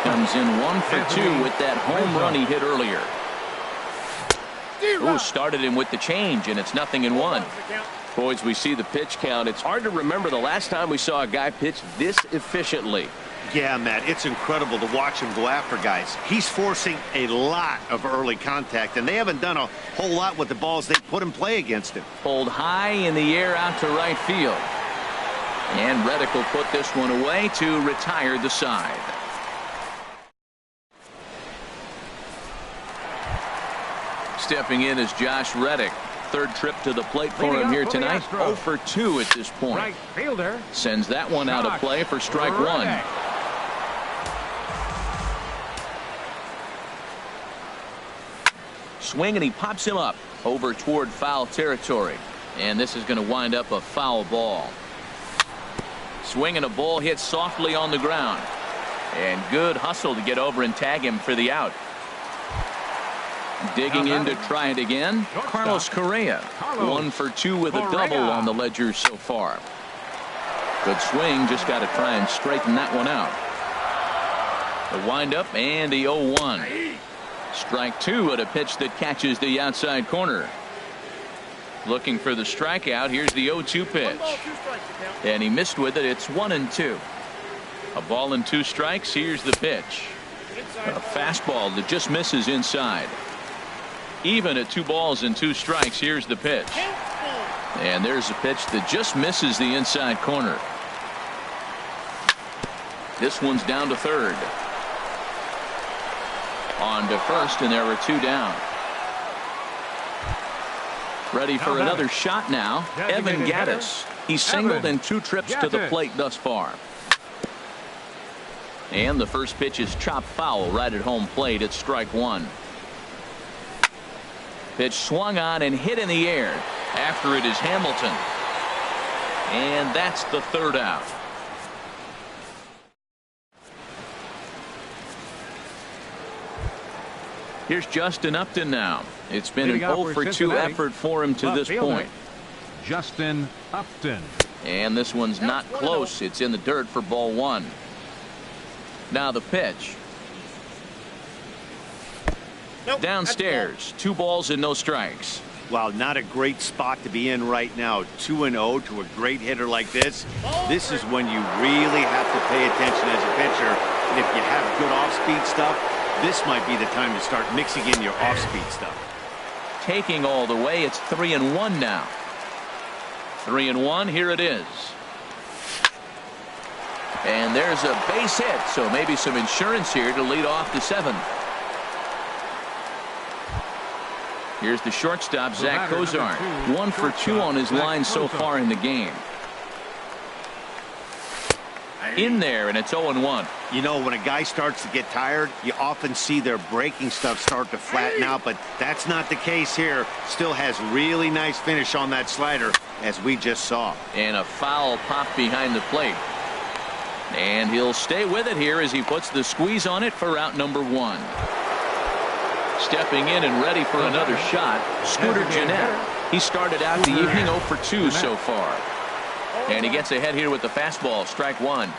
Speaker 1: Comes in 1 for 2 with that home run he hit earlier. Ooh, started him with the change, and it's 0-1. Boys, we see the pitch count. It's hard to remember the last time we saw a guy pitch this efficiently.
Speaker 4: Yeah, Matt, it's incredible to watch him go after guys. He's forcing a lot of early contact, and they haven't done a whole lot with the balls they put in play against him.
Speaker 1: Pulled high in the air out to right field. And Reddick will put this one away to retire the side. Stepping in is Josh Reddick. 3rd trip to the plate for him here tonight. 0 for 2 at this point.
Speaker 3: Right fielder.
Speaker 1: Sends that one out of play for strike 1. Swing, and he pops him up over toward foul territory. And this is going to wind up a foul ball. Swing and a ball hit softly on the ground. And good hustle to get over and tag him for the out. Digging in to try it again, Carlos Correa. 1 for 2 with a double on the ledger so far. Good swing, just got to try and straighten that one out. The windup and the 0-1. Strike 2 at a pitch that catches the outside corner. Looking for the strikeout. Here's the 0-2 pitch. And he missed with it. It's 1-2. A ball and 2 strikes. Here's the pitch. A fastball that just misses inside. Even at 2 balls and 2 strikes. Here's the pitch. And there's a pitch that just misses the inside corner. This one's down to 3rd. On to first, and there are 2 down. Ready for another shot now. Evan Gattis. He's singled in 2 trips to the plate thus far. And the first pitch is chopped foul right at home plate. It's strike 1. Pitch swung on and hit in the air. After it is Hamilton. And that's the 3rd out. Here's Justin Upton now. It's been an
Speaker 3: Leading off
Speaker 1: 0 for 2
Speaker 3: Cincinnati,
Speaker 1: effort for him to this
Speaker 3: fielder,
Speaker 1: point.
Speaker 3: Justin Upton.
Speaker 1: And this one's not close. It's in the dirt for ball 1. Now the pitch. Downstairs, 2 balls and no strikes.
Speaker 4: Wow, not a great spot to be in right now. 2-0 to a great hitter like this. This is when you really have to pay attention as a pitcher. And if you have good off-speed stuff, this might be the time to start mixing in your off-speed stuff.
Speaker 1: Taking all the way, it's 3-1 now. 3-1, here it is. And there's a base hit, so maybe some insurance here to lead off the 7th. Here's the shortstop, Zach Cozart. 1 for 2 on his line so far in the game. In there, and it's 0-1.
Speaker 4: You know, when a guy starts to get tired, you often see their breaking stuff start to flatten out, but that's not the case here. Still has really nice finish on that slider, as we just saw.
Speaker 1: And a foul pop behind the plate. And he'll stay with it here as he puts the squeeze on it for out number 1. Stepping in and ready for another shot, Scooter Gennett. He started out the evening 0 for 2 so far. And he gets ahead here with the fastball, strike 1.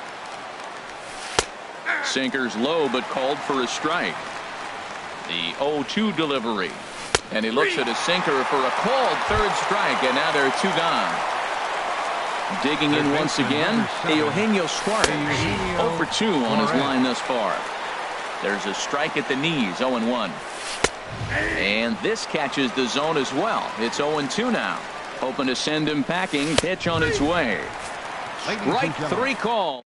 Speaker 1: Sinker's low, but called for a strike. The 0-2 delivery. And he looks at a sinker for a called 3rd strike, and now there are 2 gone. Digging in once again, Eugenio Suarez. 0 for 2 on his line thus far. There's a strike at the knees, 0-1. And this catches the zone as well. It's 0-2 now. Hoping to send him packing. Pitch on its way. Strike 3 call.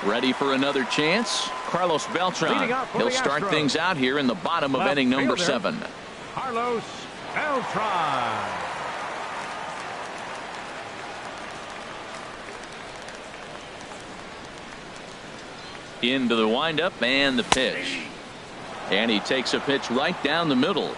Speaker 1: Ready for another chance. Carlos Beltran. He'll start things out here in the bottom of inning number 7.
Speaker 3: Carlos Beltran.
Speaker 1: Into the windup and the pitch. And he takes a pitch right down the middle.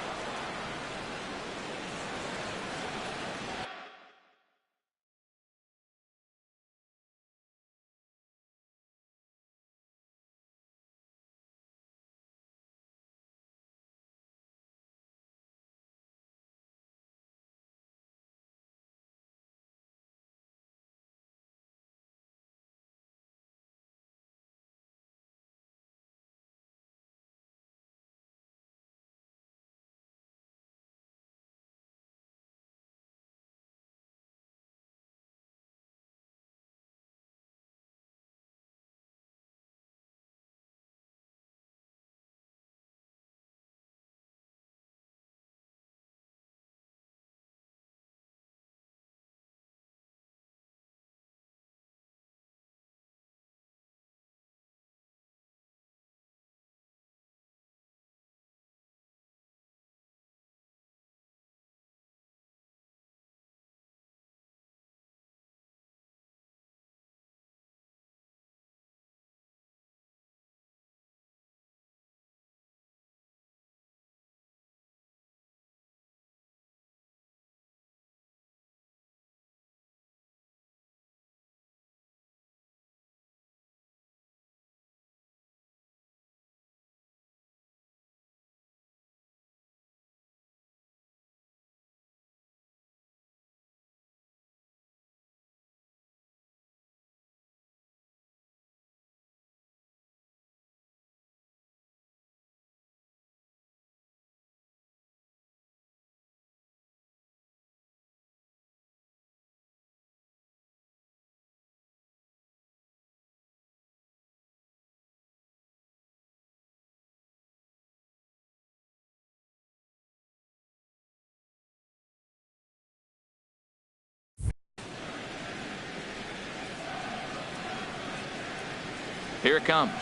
Speaker 1: Here it comes.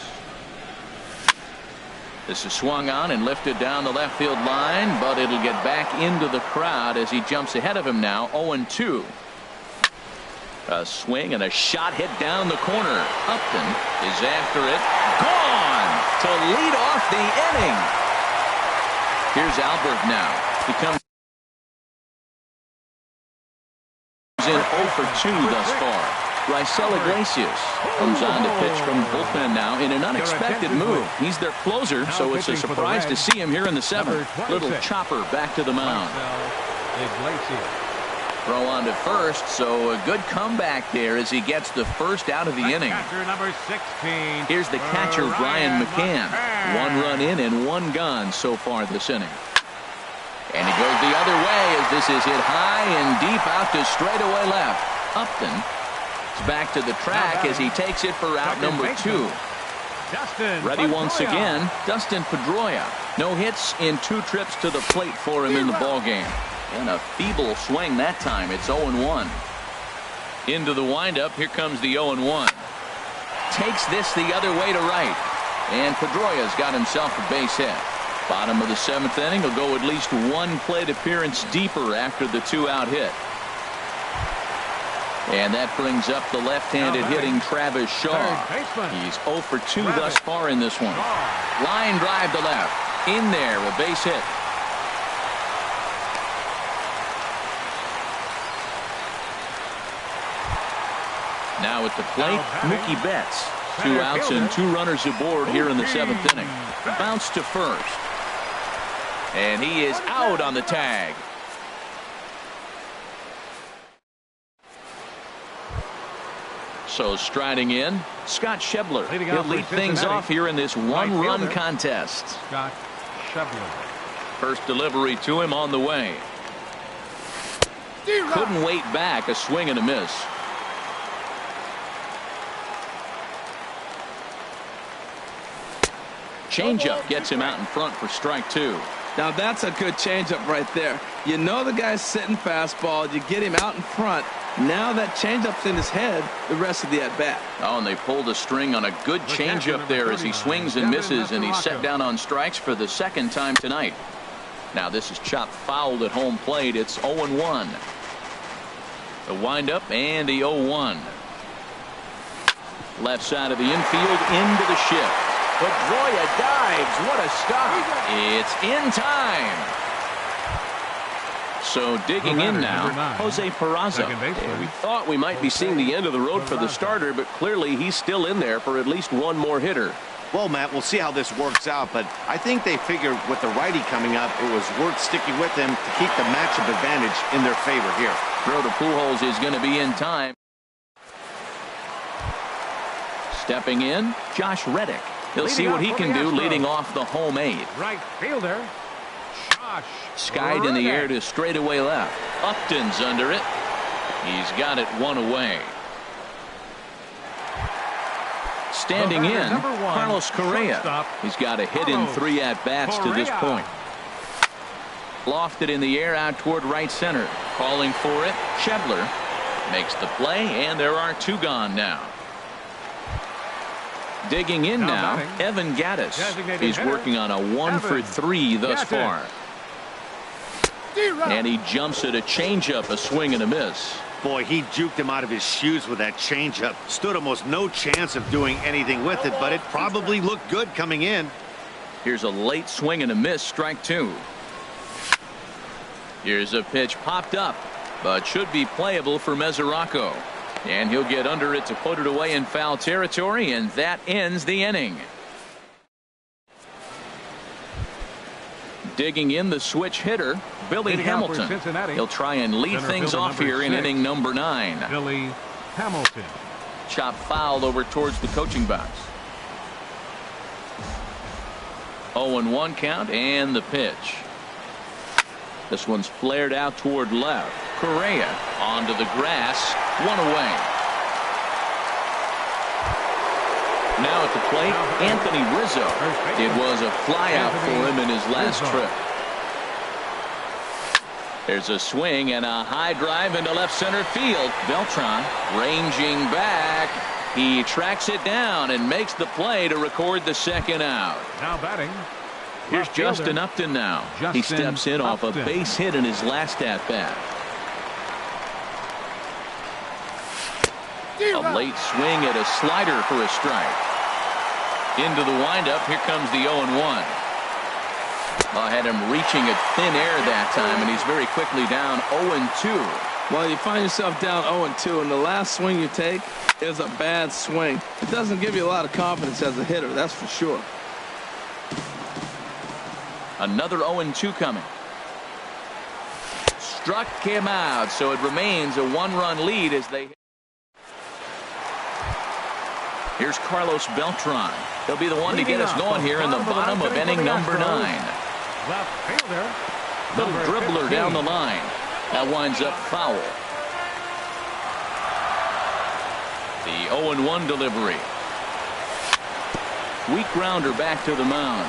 Speaker 1: This is swung on and lifted down the left field line, but it'll get back into the crowd as he jumps ahead of him now. 0-2. A swing and a shot hit down the corner. Upton is after it. Gone to lead off the inning. Here's Albert now. He comes in 0 for 2 thus far. Raisel Iglesias comes on to pitch from the bullpen now in an unexpected move. He's their closer, so it's a surprise to see him here in the seventh. Little chopper back to the mound. Throw on to first, so a good comeback there as he gets the first out of the inning. Here's the catcher, Brian McCann. 1 run in and 1 gone so far this inning. And he goes the other way as this is hit high and deep out to straightaway left. Upton is back to the track as he takes it for out number 2. Ready once again, Dustin Pedroia. No hits in 2 trips to the plate for him in the ballgame. And a feeble swing that time. It's 0-1. Into the windup. Here comes the 0-1. Takes this the other way to right. And Pedroia's got himself a base hit. Bottom of the 7th inning. He'll go at least 1 plate appearance deeper after the 2-out hit. And that brings up the left-handed hitting Travis Shaw. He's 0 for 2 thus far in this one. Line drive to left. In there, a base hit. Now at the plate, Mookie Betts. 2 outs and 2 runners aboard here in the 7th inning. Bounce to first. And he is out on the tag. So striding in, Scott Schebler. He'll lead things off here in this 1-run contest.
Speaker 3: Scott Schebler.
Speaker 1: First delivery to him on the way. Couldn't wait back. A swing and a miss. Changeup gets him out in front for strike 2.
Speaker 2: Now that's a good changeup right there. You know the guy's sitting fastball. You get him out in front. Now that changeup's in his head the rest of the at-bat.
Speaker 1: Oh, and they pulled a string on a good changeup there as he swings and misses, and he's set down on strikes for the 2nd time tonight. Now this is chopped fouled at home plate. It's 0-1. The windup and the 0-1. Left side of the infield into the shift. Pedroia dives. What a stop. It's in time. So digging in now, Jose Peraza.
Speaker 5: Yeah, we thought we might be seeing the end of the road for the starter, but clearly he's still in there for at least 1 more hitter.
Speaker 4: Well, Matt, we'll see how this works out, but I think they figured with the righty coming up, it was worth sticking with him to keep the matchup advantage in their favor here.
Speaker 1: Throw to Pujols is going to be in time. Stepping in, Josh Reddick. He'll see what he can do leading off the home 8th.
Speaker 3: Right fielder, Josh
Speaker 1: Skied in the air to straightaway left. Upton's under it. He's got it 1 away. Standing in, Carlos Correa. He's got a hit in 3 at-bats to this point. Lofted in the air out toward right center. Calling for it, Schebler makes the play, and there are 2 gone now. Digging in now, Evan Gattis. He's working on a 1 for 3 thus far. And he jumps at a changeup, a swing and a miss.
Speaker 4: Boy, he juked him out of his shoes with that changeup. Stood almost no chance of doing anything with it, but it probably looked good coming in.
Speaker 1: Here's a late swing and a miss, strike 2. Here's a pitch popped up, but should be playable for Mesoraco. And he'll get under it to put it away in foul territory, and that ends the inning. Digging in the switch hitter, Billy Hamilton. He'll try and lead things off here in inning number 9.
Speaker 3: Billy Hamilton.
Speaker 1: Chop fouled over towards the coaching box. 0-1 count and the pitch. This one's flared out toward left. Correa onto the grass, 1 away. Now at the plate, Anthony Rizzo. It was a flyout for him in his last trip. There's a swing and a high drive into left center field. Beltran ranging back. He tracks it down and makes the play to record the 2nd out.
Speaker 3: Now batting.
Speaker 1: Here's Justin Upton now. He steps in off a base hit in his last at-bat. A late swing at a slider for a strike. Into the windup. Here comes the 0-1. I had him reaching at thin air that time, and he's very quickly down 0-2.
Speaker 2: Well, you find yourself down 0-2, and the last swing you take is a bad swing. It doesn't give you a lot of confidence as a hitter, that's for sure.
Speaker 1: Another 0-2 coming. Struck him out, so it remains a one-run lead as they. Here's Carlos Beltran. He'll be the one to get us going here in the bottom of inning number 9.
Speaker 3: Left fielder.
Speaker 1: Little dribbler down the line. That winds up foul. The 0-1 delivery. Weak grounder back to the mound.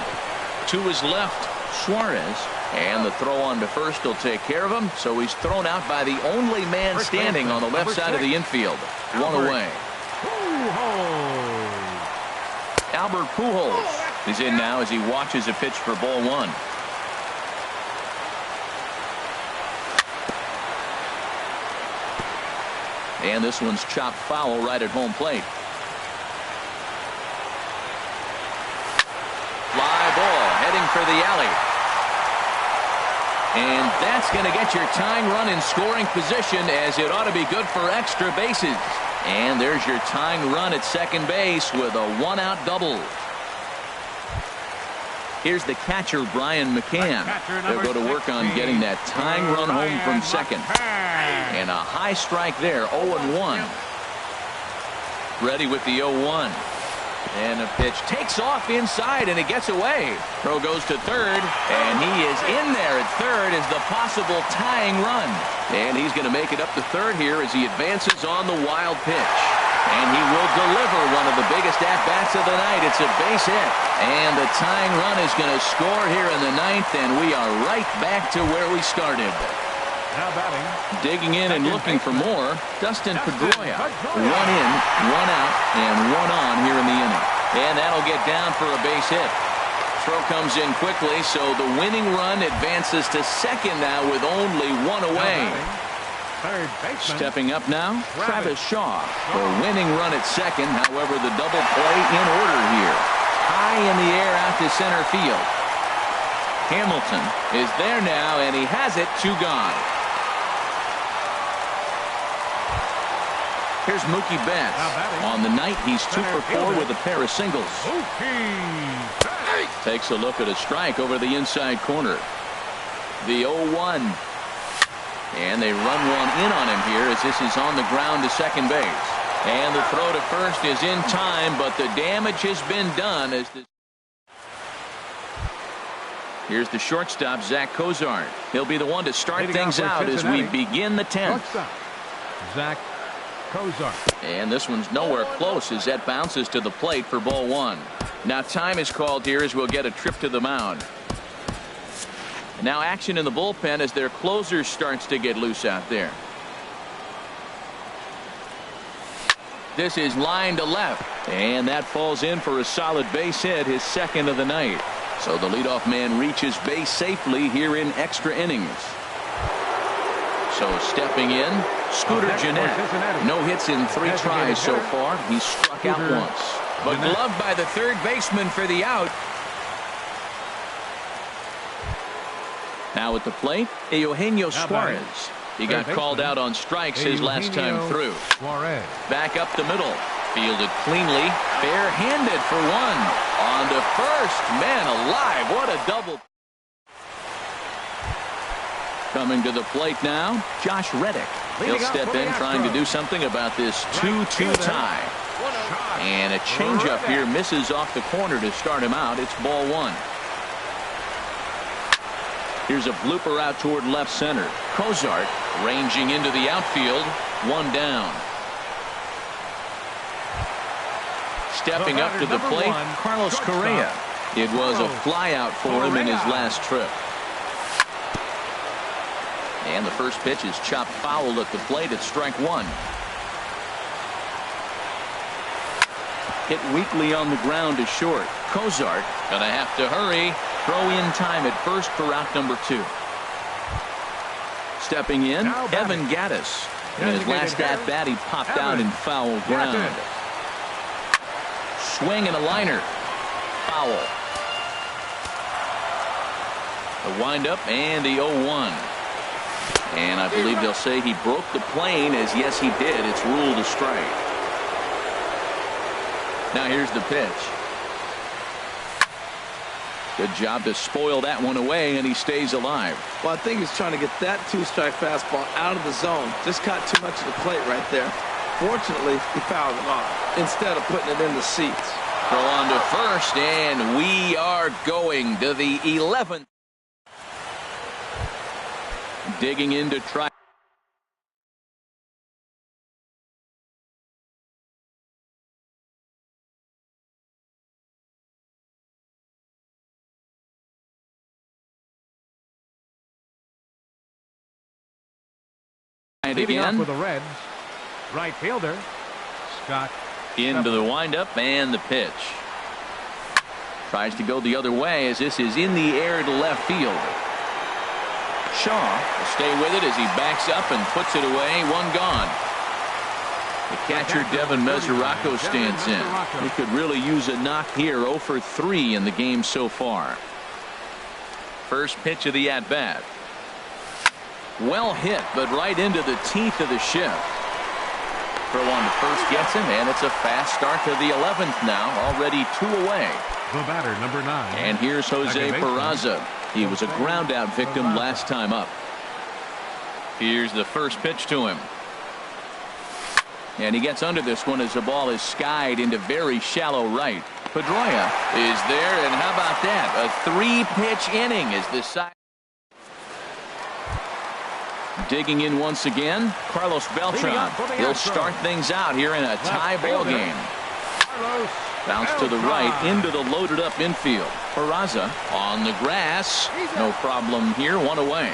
Speaker 1: To his left, Suarez. And the throw on to first will take care of him. So he's thrown out by the only man standing on the left side of the infield. One away. Albert Pujols is in now as he watches a pitch for ball 1. And this one's chopped foul right at home plate. Fly ball heading for the alley. And that's going to get your tying run in scoring position, as it ought to be good for extra bases. And there's your tying run at second base with a one-out double. Here's the catcher, Brian McCann. They'll go to work on getting that tying run home from second. And a high strike there, 0-1. Ready with the 0-1. And a pitch takes off inside, and it gets away. Throw goes to third, and he is in there at third as the possible tying run. And he's going to make it up to third here as he advances on the wild pitch. And he will deliver one of the biggest at-bats of the night. It's a base hit. And the tying run is going to score here in the 9th, and we are right back to where we started.
Speaker 3: Now batting.
Speaker 1: Digging in and looking for more, Dustin Pedroia. 1 in, 1 out, and 1 on here in the inning. And that'll get down for a base hit. Throw comes in quickly, so the winning run advances to second now with only 1 away.
Speaker 3: Third baseman.
Speaker 1: Stepping up now, Travis Shaw. The winning run at second, however, the double play in order here. High in the air out to center field. Hamilton is there now, and he has it, 2 gone. Here's Mookie Betts. On the night, he's 2 for 4 with a pair of singles. Takes a look at a strike over the inside corner. The 0-1. And they run one in on him here as this is on the ground to second base. And the throw to first is in time, but the damage has been done. As Here's the shortstop, Zach Cozart. He'll be the one to start things out as we begin the 10th.
Speaker 3: Zach Cozart.
Speaker 1: And this one's nowhere close as that bounces to the plate for ball 1. Now time is called here as we'll get a trip to the mound. Now action in the bullpen as their closer starts to get loose out there. This is line to left, and that falls in for a solid base hit, his second of the night. So the leadoff man reaches base safely here in extra innings. So stepping in, Scooter Gennett. No hits in 3 tries so far. He's struck out once, but gloved by the third baseman for the out. Now at the plate, Eugenio Suarez. He got called out on strikes his last time through. Back up the middle. Fielded cleanly. Bare-handed for 1. On to first. Man alive, what a double. Coming to the plate now, Josh Reddick. He'll step in trying to do something about this 2-2 tie. And a changeup here misses off the corner to start him out. It's ball 1. Here's a blooper out toward left center. Cozart ranging into the outfield. 1 down. Stepping up to the plate, Carlos Correa. It was a flyout for him in his last trip. And the first pitch is chopped foul at the plate at strike 1. Hit weakly on the ground to short. Cozart gonna have to hurry. Throw in time at first for out number 2. Stepping in, Evan Gattis. In his last at-bat, he popped out in foul ground. Swing and a liner. Foul. The windup and the 0-1. And I believe they'll say he broke the plane, as yes, he did. It's ruled a strike. Now here's the pitch. Good job to spoil that one away, and he stays alive.
Speaker 2: Well, I think he's trying to get that 2-strike fastball out of the zone. Just caught too much of the plate right there. Fortunately, he fouled it off instead of putting it in the seats.
Speaker 1: Throw on to first, and we are going to the 11th. Digging in to try. And
Speaker 3: Leading
Speaker 1: again
Speaker 3: off with the Reds, right fielder Scott.
Speaker 1: into the windup, and the pitch. Tries to go the other way as this is in the air to left field. Shaw will stay with it as he backs up and puts it away. One gone. The catcher Devin Mesoraco stands in. He could really use a knock here. 0 for 3 in the game so far. First pitch of the at bat. Well hit, but right into the teeth of the shift. Throw on to first gets him, and it's a fast start to the 11th now. Already 2 away.
Speaker 3: The batter, number 9.
Speaker 1: And here's Jose Peraza. He was a ground out victim last time up. Here's the first pitch to him. And he gets under this one as the ball is skied into very shallow right. Pedroia is there, and how about that? A 3-pitch inning is the side. Digging in once again, Carlos Beltran. He'll start things out here in a tie ball game. Bounce to the right into the loaded up infield. Peraza on the grass. No problem here. 1 away.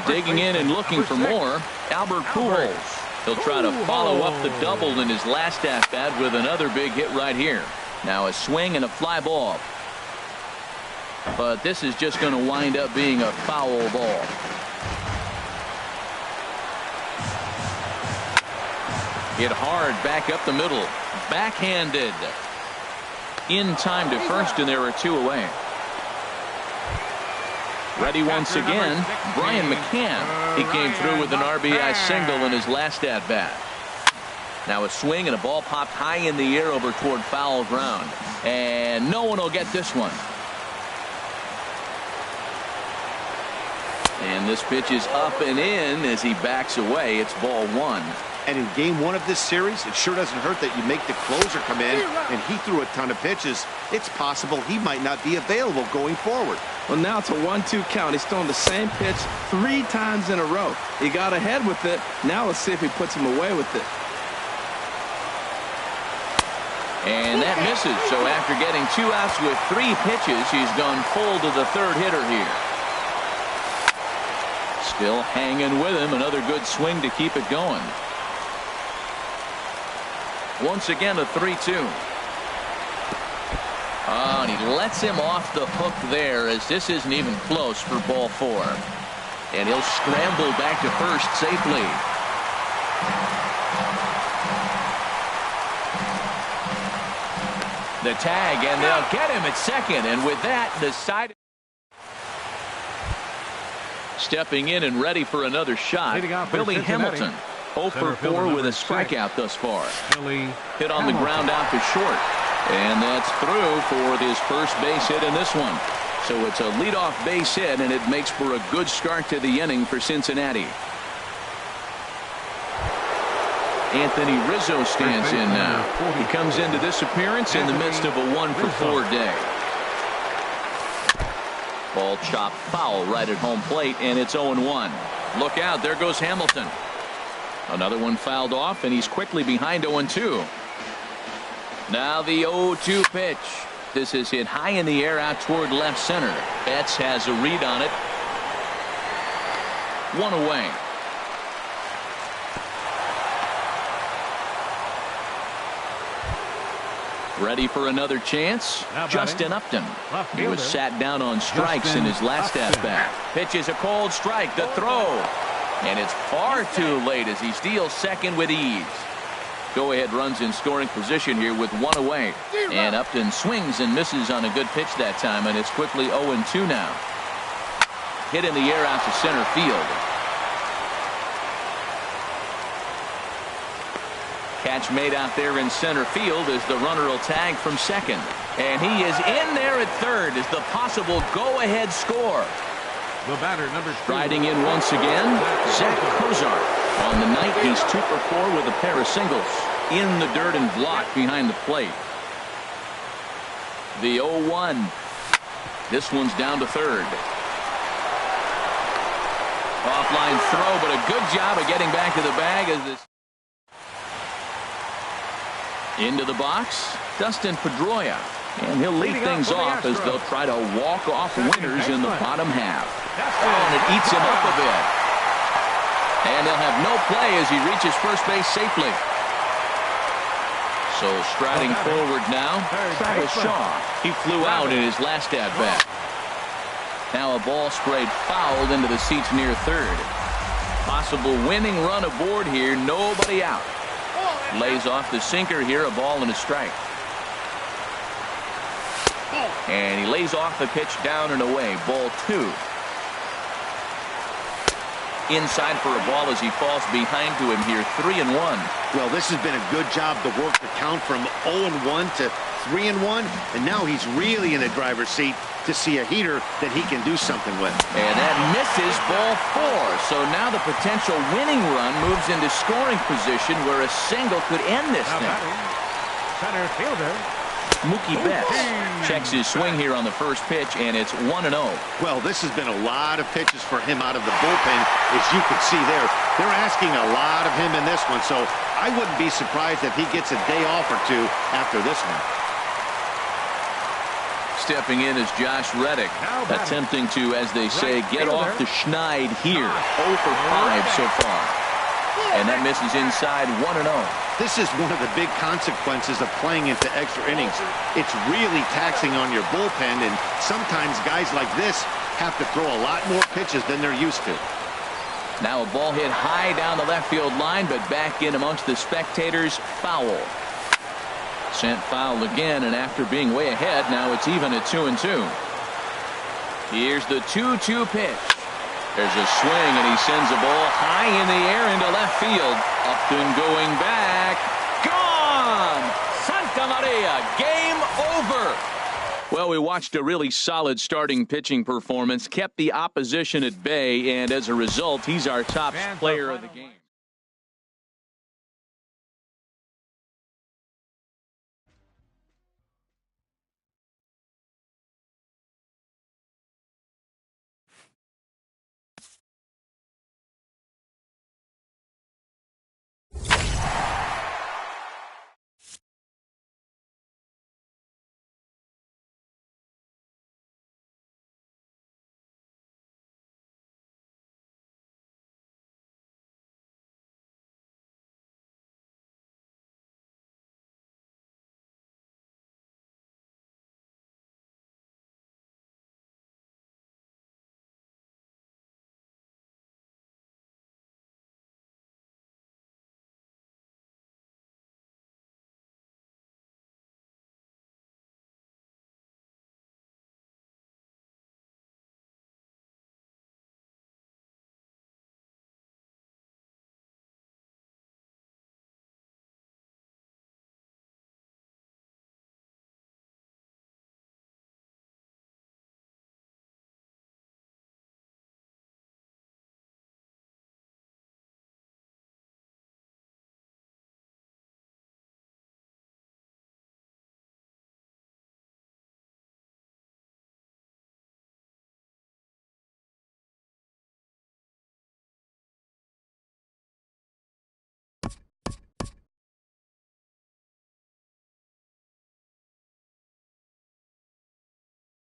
Speaker 1: Digging in and looking for more. Albert Pujols. He'll try to follow up the double in his last at bat with another big hit right here. Now a swing and a fly ball. But this is just going to wind up being a foul ball. Hit hard back up the middle. Backhanded. In time to first, and there are 2 away. Ready once again, Brian McCann. He came through with an RBI single in his last at bat. Now a swing and a ball popped high in the air over toward foul ground. And no one will get this one. And this pitch is up and in as he backs away. It's ball 1.
Speaker 4: And in game 1 of this series, it sure doesn't hurt that you make the closer come in, and he threw a ton of pitches. It's possible he might not be available going forward.
Speaker 2: Well, now it's a 1-2 count. He's thrown the same pitch 3 times in a row. He got ahead with it. Now let's see if he puts him away with it.
Speaker 1: And that misses. So after getting 2 outs with 3 pitches, he's gone full to the 3rd hitter here. Still hanging with him. Another good swing to keep it going. Once again, a 3-2. Oh, and he lets him off the hook there as this isn't even close for ball 4. And he'll scramble back to first safely. The tag, and they'll get him at second. And with that, the side. Stepping in and ready for another shot, Billy Hamilton. 0 for 4 with a strikeout thus far. Hit on the ground out to short. And that's through for his first base hit in this one. So it's a leadoff base hit, and it makes for a good start to the inning for Cincinnati. Anthony Rizzo stands in now. He comes into this appearance in the midst of a 1 for 4 day. Ball chopped foul right at home plate, and it's 0-1. Look out, there goes Hamilton. Another one fouled off, and he's quickly behind 0-2. Now the 0-2 pitch. This is hit high in the air out toward left center. Betts has a read on it. 1 away. Ready for another chance? Justin Upton. He was sat down on strikes in his last at-bat. Pitch is a cold strike. The throw. And it's far too late as he steals second with ease. Go-ahead runs in scoring position here with 1 away. And Upton swings and misses on a good pitch that time, and it's quickly 0-2 now. hit in the air out to center field. Catch made out there in center field as the runner will tag from second. And he is in there at third as the possible go-ahead score.
Speaker 3: The batter, number 2.
Speaker 1: Striding in once again, Zach Kozar. On the night, he's 2 for 4 with a pair of singles. In the dirt and blocked behind the plate. The 0-1. This one's down to third. Offline throw, but a good job of getting back to the bag as this. Into the box, Dustin Pedroia. And he'll lead things off as they'll try to walk off winners in the bottom half. Oh, and it eats him up a bit. And they'll have no play as he reaches first base safely. So striding forward now, Travis Shaw. He flew out in his last at-bat. Now a ball sprayed fouled into the seats near third. Possible winning run aboard here, nobody out. Lays off the sinker here, a ball and a strike. And he lays off the pitch down and away. Ball 2. Inside for a ball as he falls behind to him here. 3-1.
Speaker 4: Well, this has been a good job to work the count from 0-1 to 3-1. And now he's really in the driver's seat to see a heater that he can do something with.
Speaker 1: And that misses ball 4. So now the potential winning run moves into scoring position where a single could end this thing.
Speaker 3: Center fielder
Speaker 1: Mookie Betts checks his swing here on the first pitch, and it's 1-0.
Speaker 4: Well, this has been a lot of pitches for him out of the bullpen, as you can see there. They're asking a lot of him in this one, so I wouldn't be surprised if he gets a day off or two after this one.
Speaker 1: Stepping in is Josh Reddick, attempting to, as they say, get off the schneid here. 0 for 5 so far. And that misses inside. 1-0.
Speaker 4: This is one of the big consequences of playing into extra innings. It's really taxing on your bullpen, and sometimes guys like this have to throw a lot more pitches than they're used to.
Speaker 1: Now a ball hit high down the left field line, but back in amongst the spectators. Foul. Sent foul again, and after being way ahead, now it's even at 2-2. Here's the 2-2 pitch. There's a swing, and he sends a ball high in the air into left field. Up and going back. Gone! Santa Maria, game over. Well, we watched a really solid starting pitching performance, kept the opposition at bay, and as a result, he's our top player of the game.